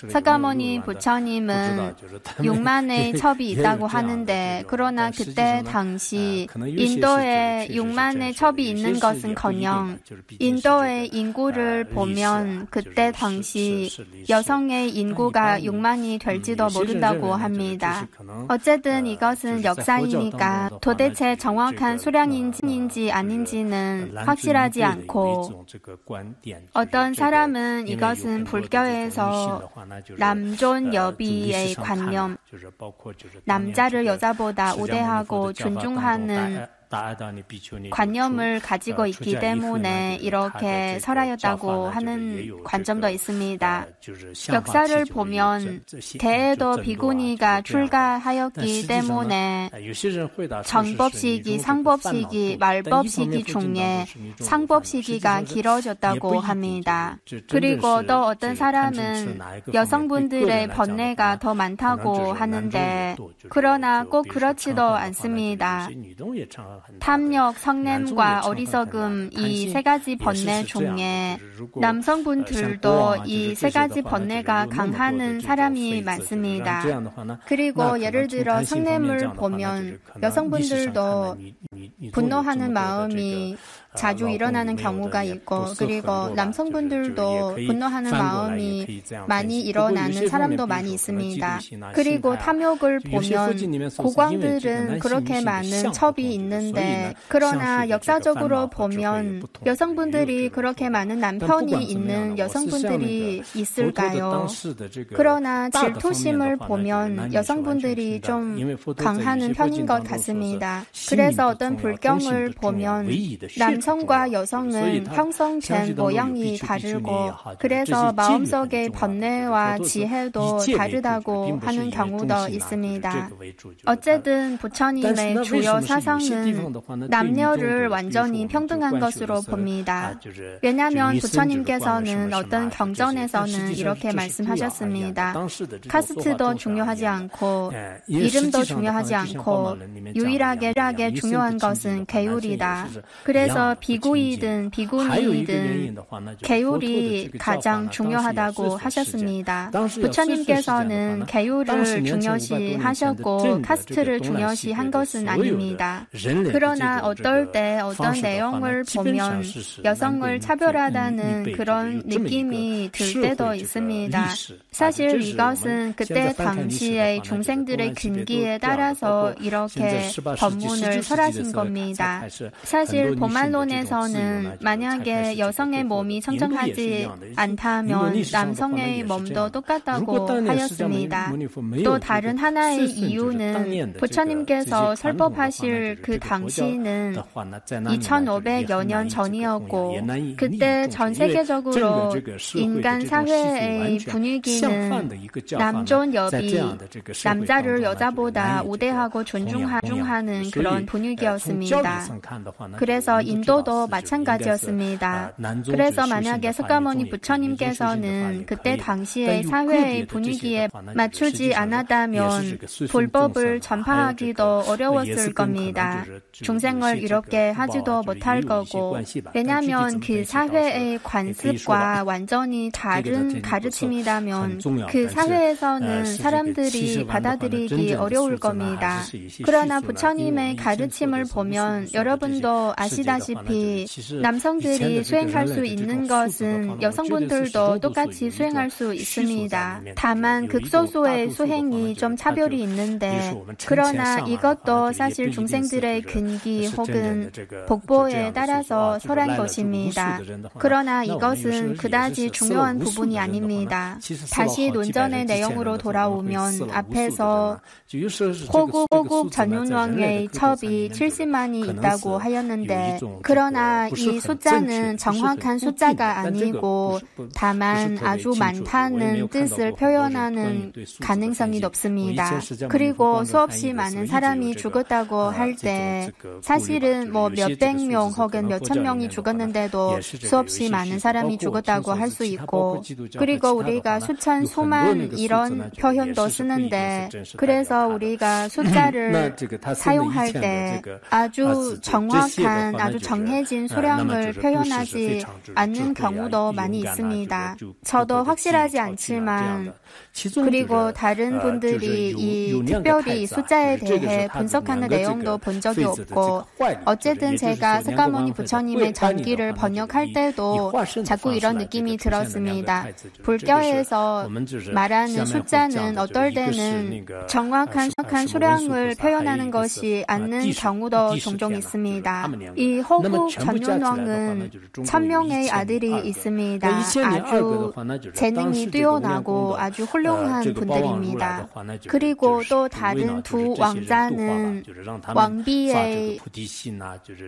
석가모니 부처님은 6만의 첩이 있다고 하는데 그러나 그때 당시 인도에 6만의 첩이 있는 것은커녕 인도의 인구를 보면 그때 당시 여성의 인구가 6만이 될지도 모른다고 합니다. 어쨌든 이것은 역사이니까 도대체 정확한 수량인지 아닌지는 확실하지 않고 어떤 사람은 이것은 불교에서 남존여비의 관념, 남자를 여자보다 우대하고 존중하는 관념을 가지고 있기 때문에 이렇게 설하였다고 하는 관점도 있습니다. 역사를 보면 대에도 비구니가 출가하였기 때문에 전법시기, 상법시기, 말법시기 중에 상법시기가 길어졌다고 합니다. 그리고 또 어떤 사람은 여성분들의 번뇌가 더 많다고 하는데 그러나 꼭 그렇지도 않습니다. 탐욕, 성냄과 어리석음 이 3가지 번뇌 중에 남성분들도 이 3가지 번뇌가 강한 사람이 많습니다. 그리고 예를 들어 성냄을 보면 여성분들도 분노하는 마음이 자주 일어나는 경우가 있고 그리고 남성분들도 분노하는 마음이 많이 일어나는 사람도 많이 있습니다. 그리고 탐욕을 보면 국왕들은 그렇게 많은 첩이 있는데 그러나 역사적으로 보면 여성분들이 그렇게 많은 남편이 있는 여성분들이 있을까요? 그러나 질투심을 보면 여성분들이 좀 강하는 편인 것 같습니다. 그래서 어떤 불경을 보면 남성과 여성은 형성된 모양이 다르고 그래서 마음속의 번뇌와 지혜도 다르다고 하는 경우도 있습니다. 어쨌든 부처님의 주요 사상은 남녀를 완전히 평등한 것으로 봅니다. 왜냐하면 부처님께서는 어떤 경전에서는 이렇게 말씀하셨습니다. 카스트도 중요하지 않고 이름도 중요하지 않고 유일하게 중요한 것은 계율이다. 그래서 비구이든 비구니이든 계율이 가장 중요하다고 하셨습니다. 부처님께서는 계율을 중요시 하셨고 카스트를 중요시 한 것은 아닙니다. 그러나 어떨 때 어떤 내용을 보면 여성을 차별하다는 그런 느낌이 들 때도 있습니다. 사실 이것은 그때 당시의 중생들의 근기에 따라서 이렇게 법문을 설하신 겁니다. 사실 보말론에서는 만약에 여성의 몸이 청정하지 않다면 남성의 몸도 똑같다고 하였습니다. 또 다른 하나의 이유는 부처님께서 설법하실 그 당시는 2500여 년 전이었고 그때 전 세계적으로 인간 사회의 분위기는 남존여비, 남자를 여자보다 우대하고 존중하는 그런 분위기였습니다. 그래서 인도도 마찬가지였습니다. 그래서 만약에 석가모니 부처님께서는 그때 당시의 사회의 분위기에 맞추지 않았다면 불법을 전파하기도 어려웠을 겁니다. 중생을 이렇게 하지도 못할 거고 왜냐하면 그 사회의 관습과 완전히 다른 가르침이라면 그 사회에서는 사람들이 받아들이기 어려울 겁니다. 그러나 부처님의 가르침을 보면 여러분도 아시다시피 남성들이 수행할 수 있는 것은 여성분들도 똑같이 수행할 수 있습니다. 다만 극소수의 수행이 좀 차별이 있는데 그러나 이것도 사실 중생들의 근기 혹은 복보에 따라서 설한 것입니다. 그러나 이것은 그다지 중요한 부분이 아닙니다. 다시 논전의 내용으로 돌아오면 앞에서 호국 전윤왕의 첩이 70만이 있다고 하였는데 그러나 이 숫자는 정확한 숫자가 아니고 다만 아주 많다는 뜻을 표현하는 가능성이 높습니다. 그리고 수없이 많은 사람이 죽었다고 할 때 사실은 뭐 몇백 명 혹은 몇천 명이 죽었는데도 수없이 많은 사람이 죽었다고 할 수 있고 그리고 우리가 수천 수만 이런 표현도 쓰는데 그래서 우리가 숫자를 사용할 때 아주 정확한 아주 정해진 수량을 표현하지 않는 경우도 많이 있습니다. 저도 확실하지 않지만 그리고 다른 분들이 이 특별히 숫자에 대해 분석하는 내용도 본 적이 없고 어쨌든 제가 석가모니 부처님의 전기를 번역할 때도 자꾸 이런 느낌이 들었습니다. 불교에서 말하는 숫자는 어떨 때는 정확한 수량을 표현하는 것이 않는 경우도 종종 있습니다. 이 호국 전윤왕은 1000명의 아들이 있습니다. 아주 재능이 뛰어나고 아주 훌륭한 분들입니다. 그리고 또 다른 두 왕자는 왕비의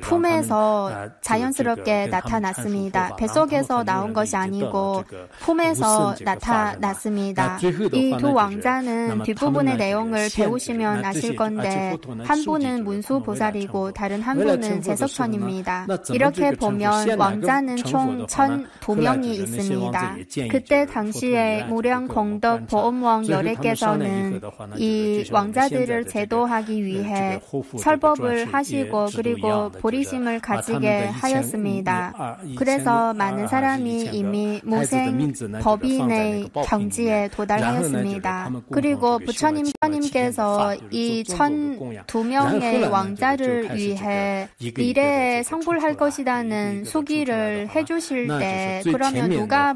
품에서 자연스럽게 나타났습니다. 뱃속에서 나온 것이 아니고 품에서 나타났습니다. 이 두 왕자는 뒷부분의 내용을 배우시면 아실 건데 한 분은 문수보살이고 다른 한 분은 제석천입니다. 이렇게 보면 왕자는 총 1002명이 있습니다. 그때 당시에 무량공덕 보엄왕 열애께서는 이 왕자들을 제도하기 위해 설법을 하시고 그리고 보리심을 가지게 하였습니다. 그래서 많은 사람이 이미 무생 법인의 경지에 도달하였습니다. 그리고 부처님께서 이 1002명의 왕자를 위해 미래의 성불할 것이라는 수기를 해주실 때 그러면 누가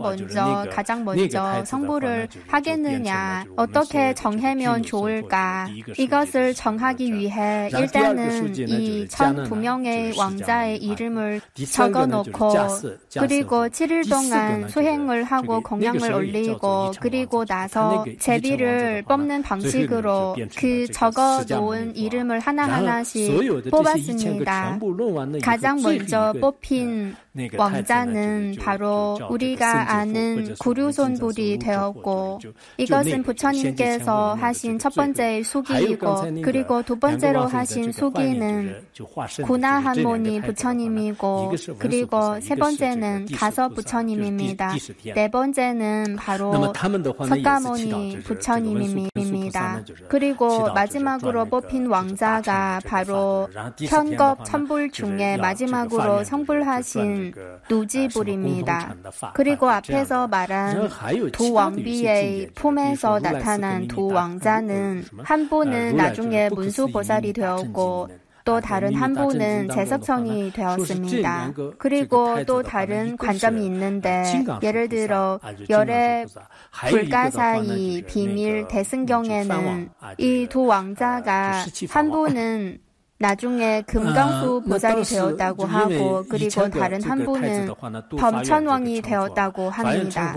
가장 먼저 성불을 하겠느냐, 어떻게 정하면 좋을까? 이것을 정하기 위해 일단은 이 1002명의 왕자의 이름을 적어놓고 그리고 7일 동안 수행을 하고 공양을 올리고 그리고 나서 제비를 뽑는 방식으로 그 적어놓은 이름을 하나하나씩 뽑았습니다. 가장 먼저 뽑힌 왕자는 바로 우리가 아는 구류손불이 되었고 이것은 부처님께서 하신 첫 번째 수기이고 그리고 두 번째로 하신 수기는 구나한모니 부처님이고 그리고 세 번째는 다섯 부처님입니다. 네 번째는 바로 석가모니 부처님입니다. 그리고 마지막으로 뽑힌 왕자가 바로 현겁 천불 중에 마지막으로 성불하신 누지불입니다. 그리고 앞에서 말한 두 왕비의 품에서 나타난 두 왕자는 한 분은 나중에 문수보살이 되었고 또 다른 한 분은 제석천이 되었습니다. 그리고 또 다른 관점이 있는데 예를 들어 열애 불가사의 비밀 대승경에는 이 두 왕자가 한 분은 나중에 금강수 보살이 되었다고 하고 그리고 다른 한 분은 범천왕이 되었다고 합니다.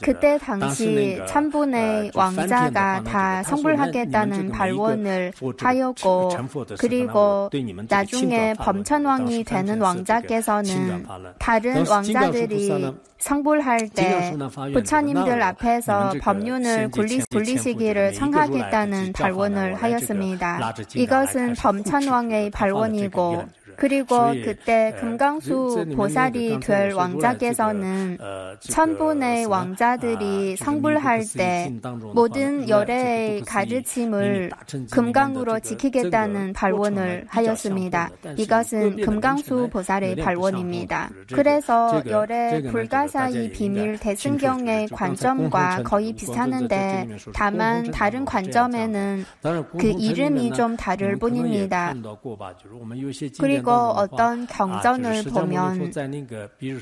그때 당시 천분의 왕자가 다 성불하겠다는 발원을 하였고 그리고 나중에 범천왕이 되는 왕자께서는 다른 왕자들이 성불할 때 부처님들 앞에서 법륜을 굴리시기를 청하겠다는 발원을 하였습니다. 이것은 범천왕의 발원이고 그리고 그때 금강수 보살이 될 왕자께서는 천분의 왕자들이 성불할 때 모든 열애의 가르침을 금강으로 지키겠다는 발원을 하였습니다. 이것은 금강수 보살의 발원입니다. 그래서 열애 불가사의 비밀 대승경의 관점과 거의 비슷하는데 다만 다른 관점에는 그 이름이 좀 다를 뿐입니다. 그리고 어떤 경전을 보면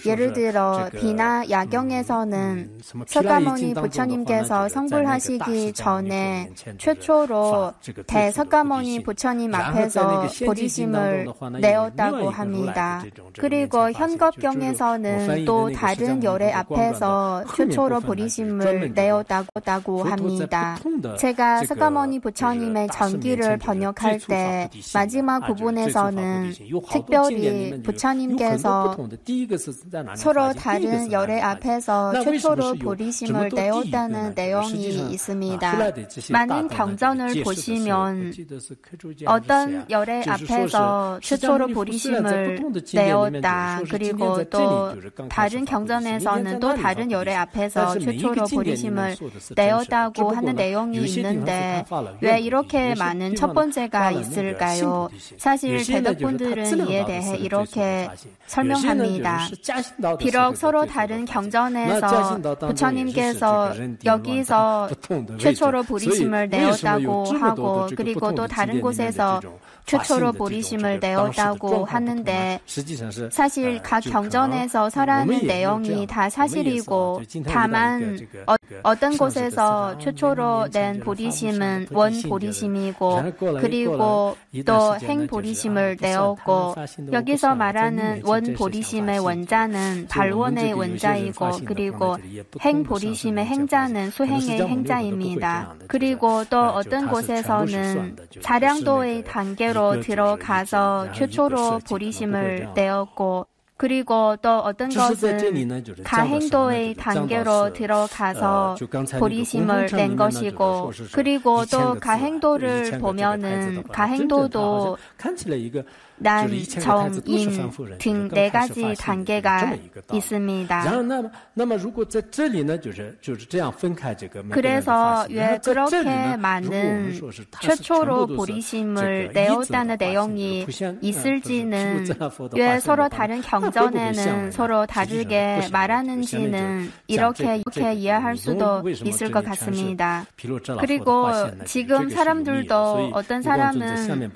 예를 들어 비나 야경에서는 석가모니 부처님께서 성불하시기 전에 최초로 대석가모니 부처님 앞에서 보리심을 내었다고 합니다. 그리고 현겁경에서는 또 다른 열애 앞에서 최초로 보리심을 내었다고 합니다. 제가 석가모니 부처님의 전기를 번역할 때 마지막 부분에서는 특별히 부처님께서 서로 다른 열애 앞에서 최초로 보리심을 내었다는 내용이 있습니다. 많은 경전을 보시면 어떤 열애 앞에서 최초로 보리심을 내었다. 그리고 또 다른 경전에서는 또 다른 열애 앞에서 최초로 보리심을 내었다고 하는 내용이 있는데 왜 이렇게 많은 첫 번째가 있을까요? 사실 대덕분들은 이에 대해 이렇게 설명합니다. 비록 서로 다른 경전에서 부처님께서 여기서 최초로 보리심을 내었다고 하고 그리고 또 다른 곳에서 최초로 보리심을 내었다고 하는데 사실 각 경전에서 설하는 내용이 다 사실이고 다만 어떤 곳에서 최초로 낸 보리심은 원보리심이고 그리고 또 행보리심을 내었고 여기서 말하는 원보리심의 원자는 발원의 원자이고 그리고 행보리심의 행자는 수행의 행자입니다. 그리고 또 어떤 곳에서는 자량도의 단계로 들어가서 최초로 보리심을 내었고 그리고 또 어떤 것은 가행도의 단계로 들어가서 보리심을 낸 것이고 그리고 또 가행도를 보면은 가행도도 난, 정, 인 등 네 가지 단계가 있습니다. 그래서 왜 그렇게 많은 최초로 보리심을 내었다는 내용이 있을지는 왜 서로 다른 경전 왕전에는 서로 다르게 말하는지는 이렇게 이해할 수도 있을 것 같습니다. 그리고 지금 사람들도 어떤 사람은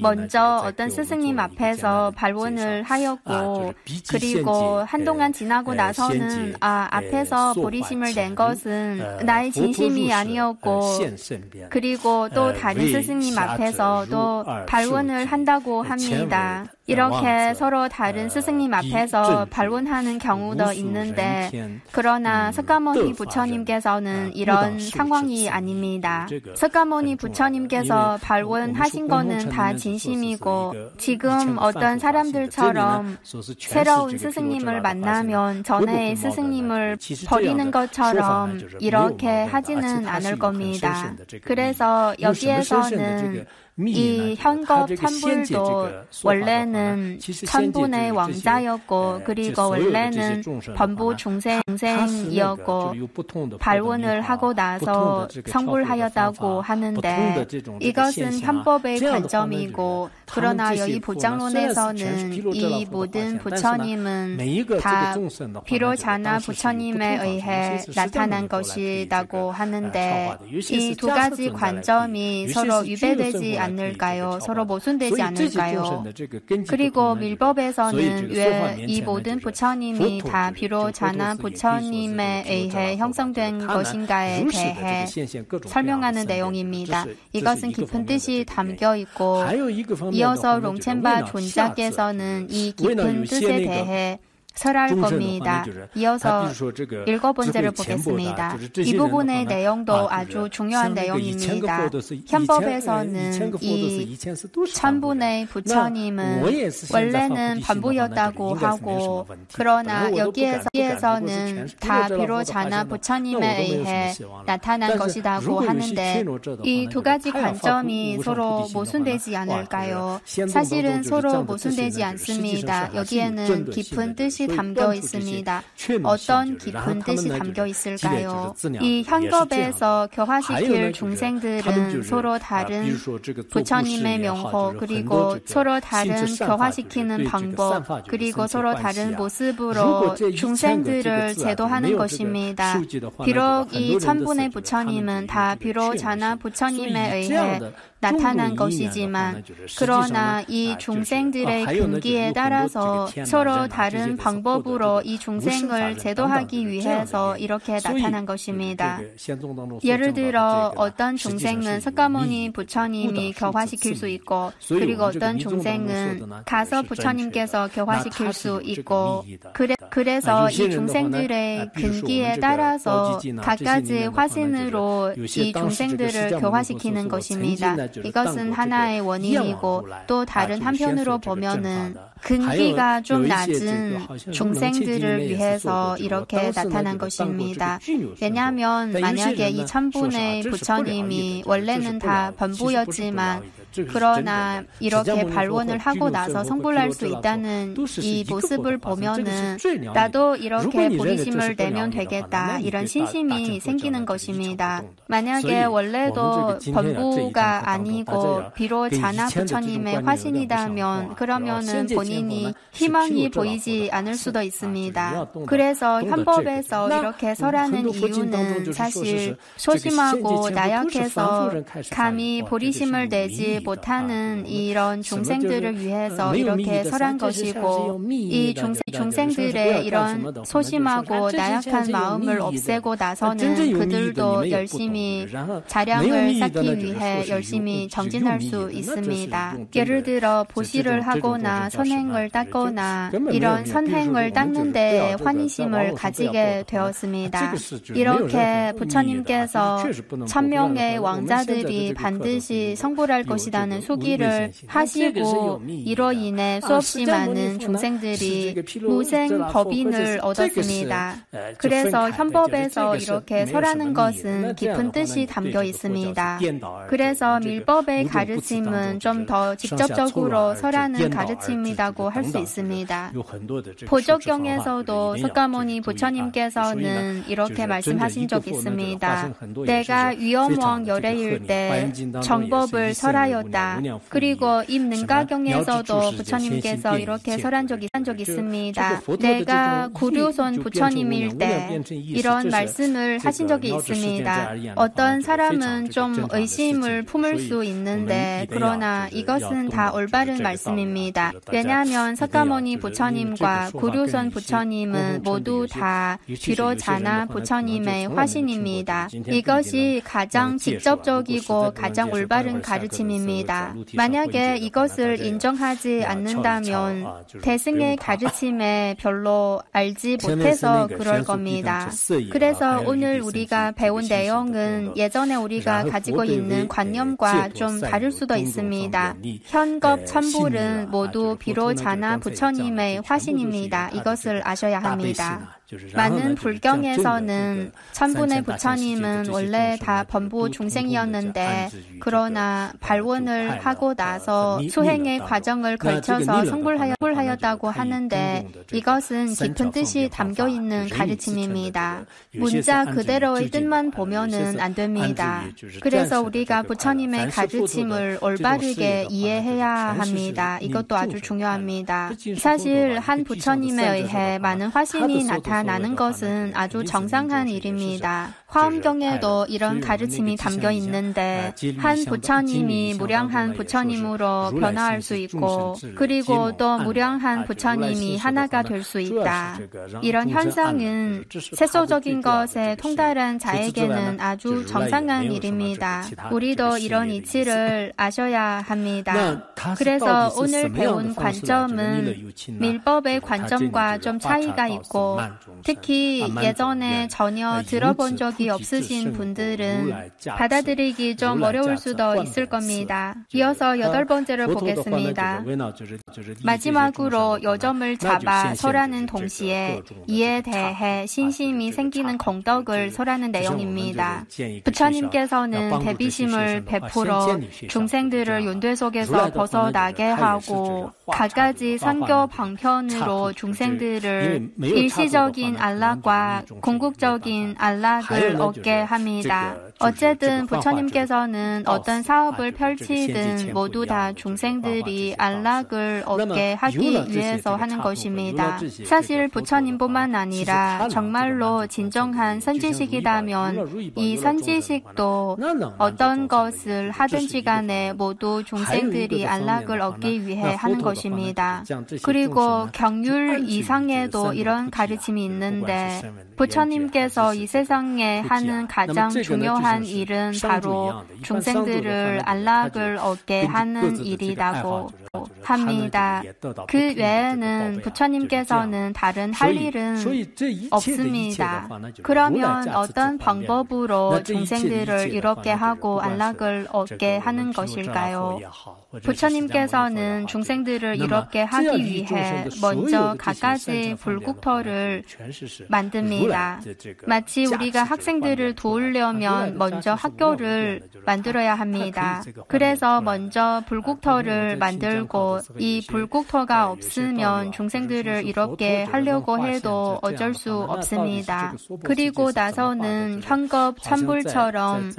먼저 어떤 스승님 앞에서 발언을 하였고 그리고 한동안 지나고 나서는 앞에서 보리심을 낸 것은 나의 진심이 아니었고 그리고 또 다른 스승님 앞에서 또 발언을 한다고 합니다. 이렇게 서로 다른 스승님 앞에서 발언하는 경우도 있는데 그러나 석가모니 부처님께서는 이런 상황이 아닙니다. 석가모니 부처님께서 발언하신 거는 다 진심이고 지금 어떤 사람들처럼 새로운 스승님을 만나면 전에의 스승님을 버리는 것처럼 이렇게 하지는 않을 겁니다. 그래서 여기에서는 이 현겁 찬불도 원래는 천분의 왕자였고 그리고 원래는 범부 중생이었고 발언을 하고 나서 성불하였다고 하는데 이것은 현법의 관점이고 그러나 여기 보장론에서는 이 모든 부처님은 다 비로자나 부처님에 의해 나타난 것이라고 하는데 이 두 가지 관점이 서로 위배되지 않을까요? 서로 모순되지 않을까요? 그리고 밀법에서는 왜 이 모든 부처님이 다 비로자나 부처님에 의해 형성된 것인가에 대해 설명하는 내용입니다. 이것은 깊은 뜻이 담겨 있고 이어서 롱첸바 존자께서는 이 깊은 뜻에 대해 설할 겁니다. 이어서 일곱 번째를 보겠습니다. 이 부분의 내용도 아주 중요한 내용입니다. 현법에서는 이 천분의 부처님은 원래는 반부였다고 하고 그러나 여기에서는 다 비로자나 부처님에 의해 나타난 것이라고 하는데 이 두 가지 관점이 서로 모순되지 않을까요? 사실은 서로 모순되지 않습니다. 여기에는 깊은 뜻이 담겨 있습니다. 어떤 깊은 뜻이 담겨 있을까요? 이 현겁에서 교화시킬 중생들은 서로 다른 부처님의 명호 그리고 서로 다른 교화시키는 방법 그리고 서로 다른 모습으로 중생들을 제도하는 것입니다. 비록 이 천분의 부처님은 다 비로자나 부처님에 의해 나타난 것이지만 그러나 이 중생들의 근기에 따라서 서로 다른 방법으로 이 중생을 제도하기 위해서 이렇게 나타난 것입니다. 예를 들어 어떤 중생은 석가모니 부처님이 교화시킬 수 있고 그리고 어떤 중생은 가서 부처님께서 교화시킬 수 있고 그래서 이 중생들의 근기에 따라서 각가지 화신으로 이 중생들을 교화시키는 것입니다. 이것은 하나의 원인이고 또 다른 한편으로 보면은 근기가 좀 낮은 중생들을 위해서 이렇게 나타난 것입니다. 왜냐하면 만약에 이 천분의 부처님이 원래는 다 범부였지만 그러나 이렇게 발언을 하고 나서 성불할 수 있다는 이 모습을 보면은 나도 이렇게 보리심을 내면 되겠다 이런 신심이 생기는 것입니다. 만약에 원래도 범부가 아니고 비로자나 부처님의 화신이라면 그러면은 본인이 희망이 보이지 않을 수도 있습니다. 그래서 현법에서 이렇게 설하는 이유는 사실 소심하고 나약해서 감히 보리심을 내지 못하는 이런 중생들을 위해서 이렇게 설한 것이고 이 중생들의 이런 소심하고 나약한 마음을 없애고 나서는 그들도 열심히 자량을 쌓기 위해 열심히 정진할 수 있습니다. 예를 들어 보시를 하거나 선행을 닦거나 이런 선행을 닦는 데 환희심을 가지게 되었습니다. 이렇게 부처님께서 1000명의 왕자들이 반드시 성불할 것이라는 수기를 하시고 이로 인해 수없이 많은 중생들이 무생 법인을 얻었습니다. 그래서 현법에서 이렇게 설하는 것은 깊은 뜻이 담겨 있습니다. 그래서 밀법의 가르침은 좀 더 직접적으로 설하는 가르침이라고 할 수 있습니다. 보적경에서도 석가모니 부처님께서는 이렇게 말씀하신 적이 있습니다. 내가 위엄왕 열애일 때 정법을 설하였다. 그리고 임능가경에서도 부처님께서 이렇게 설한 적이 있습니다. 내가 구류손 부처님일 때 이런 말씀을 하신 적이 있습니다. 어떤 사람은 좀 의심을 품을 수 있는데 그러나 이것은 다 올바른 말씀입니다. 왜냐하면 석가모니 부처님과 구류손 부처님은 모두 다 비로자나 부처님의 화신입니다. 이것이 가장 직접적이고 가장 올바른 가르침입니다. 만약에 이것을 인정하지 않는다면 대승의 가르침에 별로 알지 못해서 그럴 겁니다. 그래서 오늘 우리가 배운 내용은 예전에 우리가 가지고 있는 관념과 좀 다를 수도 있습니다. 현겁 천불은 모두 비로자나 부처님의 화신입니다. 이것을 아셔야 합니다. 많은 불경에서는 천분의 부처님은 원래 다 범부 중생이었는데 그러나 발원을 하고 나서 수행의 과정을 거쳐서 성불하였다고 하는데 이것은 깊은 뜻이 담겨있는 가르침입니다. 문자 그대로의 뜻만 보면은 안 됩니다. 그래서 우리가 부처님의 가르침을 올바르게 이해해야 합니다. 이것도 아주 중요합니다. 사실 한 부처님에 의해 많은 화신이 나타나는 것은 아주 정상한 일입니다. 화엄경에도 이런 가르침이 담겨 있는데 한 부처님이 무량한 부처님으로 변화할 수 있고 그리고 또 무량한 부처님이 하나가 될 수 있다. 이런 현상은 세속적인 것에 통달한 자에게는 아주 정상한 일입니다. 우리도 이런 이치를 아셔야 합니다. 그래서 오늘 배운 관점은 밀법의 관점과 좀 차이가 있고 특히 예전에 전혀 들어본 적이 없으신 분들은 받아들이기 좀 어려울 수도 있을 겁니다. 이어서 8번째를 보겠습니다. 마지막으로 요점을 잡아 설하는 동시에 이에 대해 신심이 생기는 공덕을 설하는 내용입니다. 부처님께서는 대비심을 베풀어 중생들을 윤회 속에서 벗어나게 하고 갖가지 상교 방편으로 중생들을 일시적인 안락과 궁극적인 안락을 얻게 합니다. 어쨌든 부처님께서는 어떤 사업을 펼치든 모두 다 중생들이 안락을 얻게 하기 위해서 하는 것입니다. 사실 부처님뿐만 아니라 정말로 진정한 선지식이라면 이 선지식도 어떤 것을 하든지 간에 모두 중생들이 안락을 얻기 위해 하는 것입니다. 그리고 경율 이상에도 이런 가르침이 있는데 부처님께서 이 세상에 하는 가장 중요한 일은 바로 중생들을 안락을 얻게 하는 일이라고 합니다. 그 외에는 부처님께서는 다른 할 일은 없습니다. 그러면 어떤 방법으로 중생들을 이롭게 하고 안락을 얻게 하는 것일까요? 부처님께서는 중생들을 이롭게 하기 위해 먼저 갖가지 불국토를 만듭니다. 마치 우리가 학생들을 도우려면 먼저 학교를 만들어야 합니다. 그래서 먼저 불국토를 만들고 이 불국토가 없으면 중생들을 이롭게 하려고 해도 어쩔 수 없습니다. 그리고 나서는 현겁 천불처럼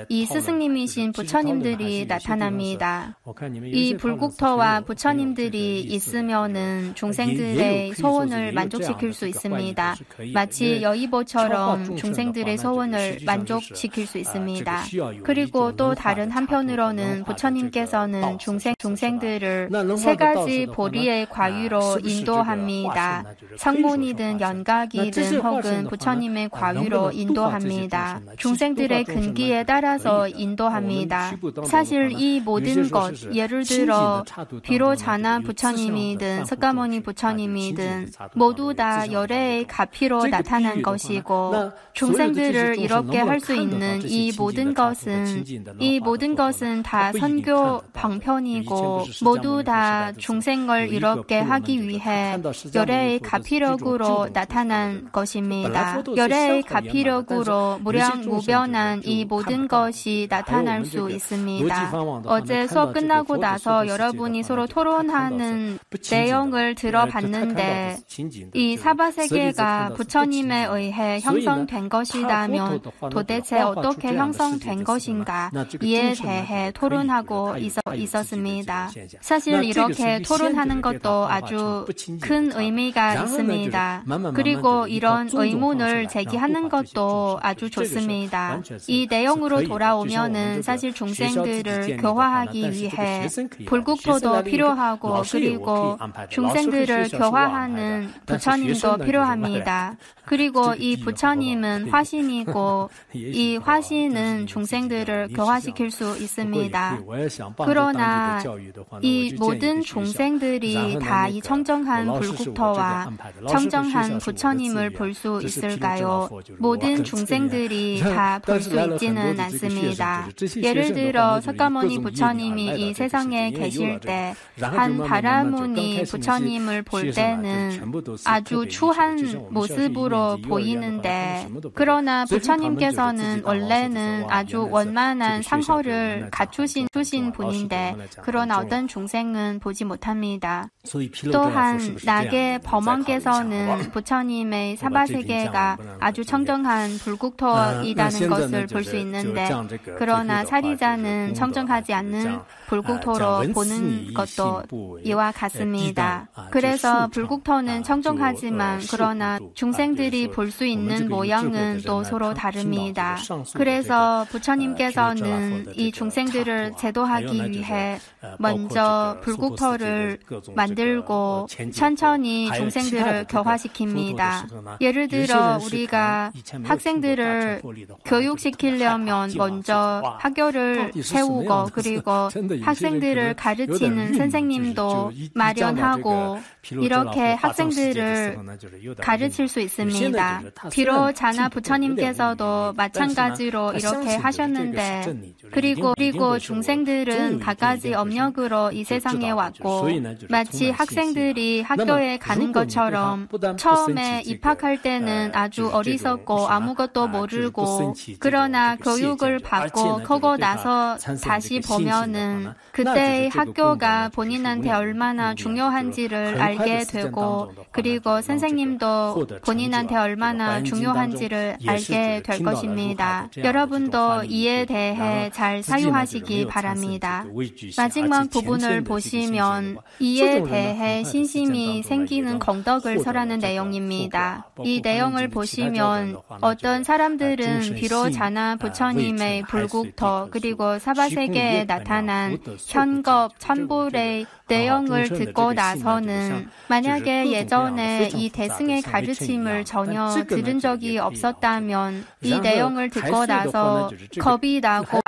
이 스승님이신 부처님들이 나타납니다. 이 불국토와 부처님들이 있으면은 중생들의 소원을 만족시킬 수 있습니다. 마치 여의보처럼 중생들의 소원을 만족시킬 수 있습니다. 그리고 또 다른 한편으로는 부처님께서는 중생들을 세 가지 보리의 과유로 인도합니다. 성문이든 연각이든 혹은 부처님의 과유로 인도합니다. 중생들의 근기에 따라서 인도합니다. 사실 이 모든 것, 예를 들어 비로자나 부처님이든 석가모니 부처님이든 모두 다 열애의 열애의 가피로 나타난 것이고 중생들을 이롭게 할 수 있는 이 모든 것은 다 선교 방편이고 모두 다 중생을 이롭게 하기 위해 열애의 가피력으로 나타난 것입니다. 열애의 가피력으로 무량무변한 이 모든 것이 나타날 수 있습니다. 어제 수업 끝나고 나서 여러분이 서로 토론하는 내용을 들어봤는데 이 사바세계가 부처님에 의해 형성된 것이라면 도대체 어떻게 형성된 것인가 이에 대해 토론하고 있었습니다. 사실 이렇게 토론하는 것도 아주 큰 의미가 있습니다. 그리고 이런 의문을 제기하는 것도 아주 좋습니다. 이 내용으로 돌아오면은 사실 중생들을 교화하기 위해 불국토도 필요하고 그리고 중생들을 교화하는 부처님도 필요합니다. 그리고 이 부처님은 화신이고 이 화신은 중생들을 교화시킬 수 있습니다. 그러나 이 모든 중생들이 다 이 청정한 불국토와 청정한 부처님을 볼 수 있을까요? 모든 중생들이 다 볼 수 있지는 않습니다. 예를 들어 석가모니 부처님이 이 세상에 계실 때 한 바라문이 부처님을 볼 때는 아주 추한 모습으로 보이는데 그러나 부처님께서는 원래는 아주 원만한 상허를 갖추신 분인데 그러나 어떤 중생은 보지 못합니다. 또한 낙의 범왕께서는 부처님의 사바세계가 아주 청정한 불국토이라는 것을 볼 수 있는데 그러나 사리자는 청정하지 않는 불국토로 보는 것도 이와 같습니다. 그래서 불국토는 청정하지만 그러나 중생들이 볼 수 있는 모양은 또 서로 다릅니다. 그래서 부처님께서는 이 중생들을 제도하기 위해 먼저 불국토를 만들고 천천히 중생들을 교화시킵니다. 예를 들어 우리가 학생들을 교육시키려면 먼저 학교를 세우고 그리고 학생들을 가르치는 선생님도 마련하고 이렇게 학생들을 가르칠 수 있습니다. 비록 자나 부처님께서도 마찬가지로 이렇게 하셨는데 그리고 중생들은 갖가지 업력으로 이 세상에 왔고 마치 학생들이 학교에 가는 것처럼 처음에 입학할 때는 아주 어리석고 아무것도 모르고 그러나 교육을 받고 크고 나서 다시 보면은 그때의 학교가 본인한테 얼마나 중요한지를 알게 되고 그리고 선생님도 본인한테 얼마나 중요한지를 알게 될 것입니다. 여러분도 이에 대해 잘 사유하시기 바랍니다. 마지막 부분을 보시면 이에 대해 신심이 생기는 공덕을 설하는 내용입니다. 이 내용을 보시면 어떤 사람들은 비록 자나 부처님의 불국토 그리고 사바세계에 나타난 현겁 천불의 내용을 듣고 나서는 만약에 예전에 이 대승의 가르침을 전혀 들은 적이 없었다면 이 내용을 듣고 나서 겁이 나고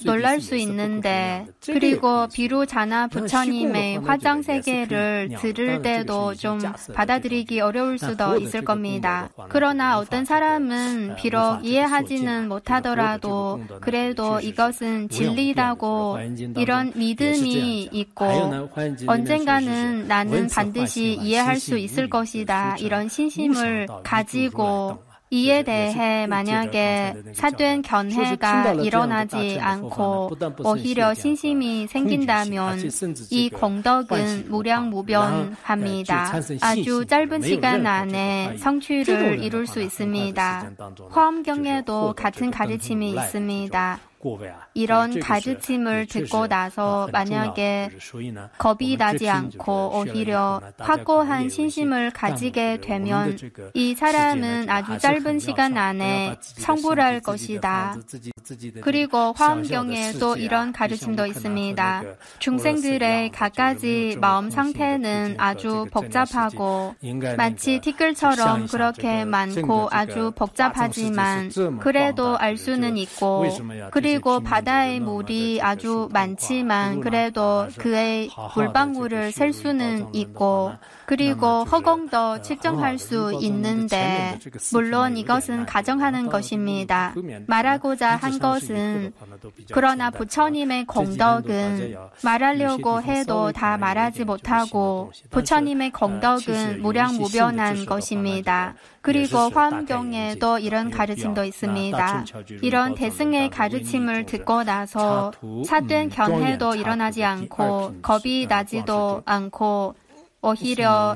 놀랄 수 있는데 그리고 비루 자나 부처님의 화장세계를 들을 때도 좀 받아들이기 어려울 수도 있을 겁니다. 그러나 어떤 사람은 비록 이해하지는 못하더라도 그래도 이것은 진리라고 이런 믿음이 있고 언젠가는 나는 반드시 이해할 수 있을 것이다. 이런 신심을 가지고 이에 대해 만약에 사된 견해가 일어나지 않고 오히려 신심이 생긴다면 이 공덕은 무량무변합니다. 아주 짧은 시간 안에 성취를 이룰 수 있습니다. 화엄경에도 같은 가르침이 있습니다. 이런 가르침을 듣고 나서 만약에 겁이 나지 않고 오히려 확고한 신심을 가지게 되면 이 사람은 아주 짧은 시간 안에 성불할 것이다. 그리고 화엄경에도 이런 가르침도 있습니다. 중생들의 각가지 마음 상태는 아주 복잡하고 마치 티끌처럼 그렇게 많고 아주 복잡하지만 그래도 알 수는 있고 그리고 바다의 물이 아주 많지만 그래도 그의 물방울을 셀 수는 있고 그리고 허공도 측정할 수 있는데 물론 이것은 가정하는 것입니다. 말하고자 한 것은 그러나 부처님의 공덕은 말하려고 해도 다 말하지 못하고 부처님의 공덕은 무량무변한 것입니다. 그리고 화엄경에도 이런 가르침도 있습니다. 이런 대승의 가르침을 듣고 나서 사된 견해도 일어나지 않고 겁이 나지도 않고 오히려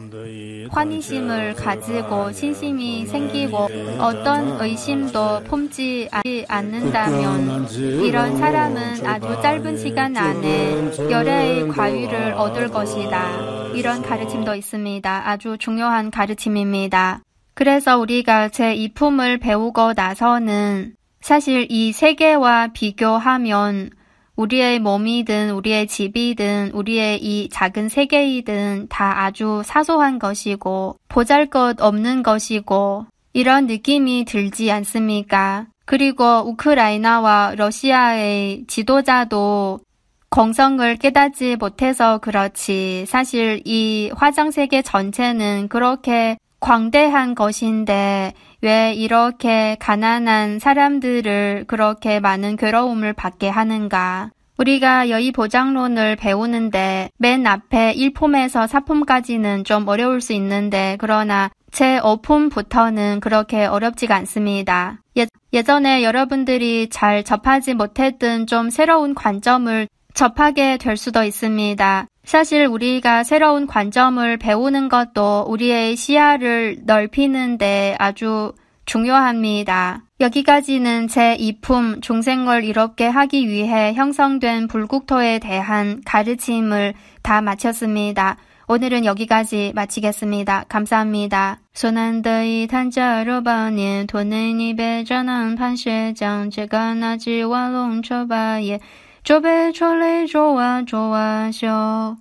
환희심을 가지고 신심이 생기고 어떤 의심도 품지 않는다면 이런 사람은 아주 짧은 시간 안에 열애의 과위를 얻을 것이다. 이런 가르침도 있습니다. 아주 중요한 가르침입니다. 그래서 우리가 제2품을 배우고 나서는 사실 이 세계와 비교하면 우리의 몸이든 우리의 집이든 우리의 이 작은 세계이든 다 아주 사소한 것이고 보잘것없는 것이고 이런 느낌이 들지 않습니까? 그리고 우크라이나와 러시아의 지도자도 공성을 깨닫지 못해서 그렇지 사실 이 화정세계 전체는 그렇게 광대한 것인데 왜 이렇게 가난한 사람들을 그렇게 많은 괴로움을 받게 하는가? 우리가 여의보장론을 배우는데 맨 앞에 1품에서 4품까지는 좀 어려울 수 있는데 그러나 제5품부터는 그렇게 어렵지가 않습니다. 예전에 여러분들이 잘 접하지 못했던 좀 새로운 관점을 접하게 될 수도 있습니다. 사실 우리가 새로운 관점을 배우는 것도 우리의 시야를 넓히는데 아주 중요합니다. 여기까지는 제2품 중생을 이롭게 하기 위해 형성된 불국토에 대한 가르침을 다 마쳤습니다. 오늘은 여기까지 마치겠습니다. 감사합니다. 소난더이 탄자로바니 돈의니 배전한 판쉐장 제가나지 와롱초바예 조배 초레 조와 조와쇼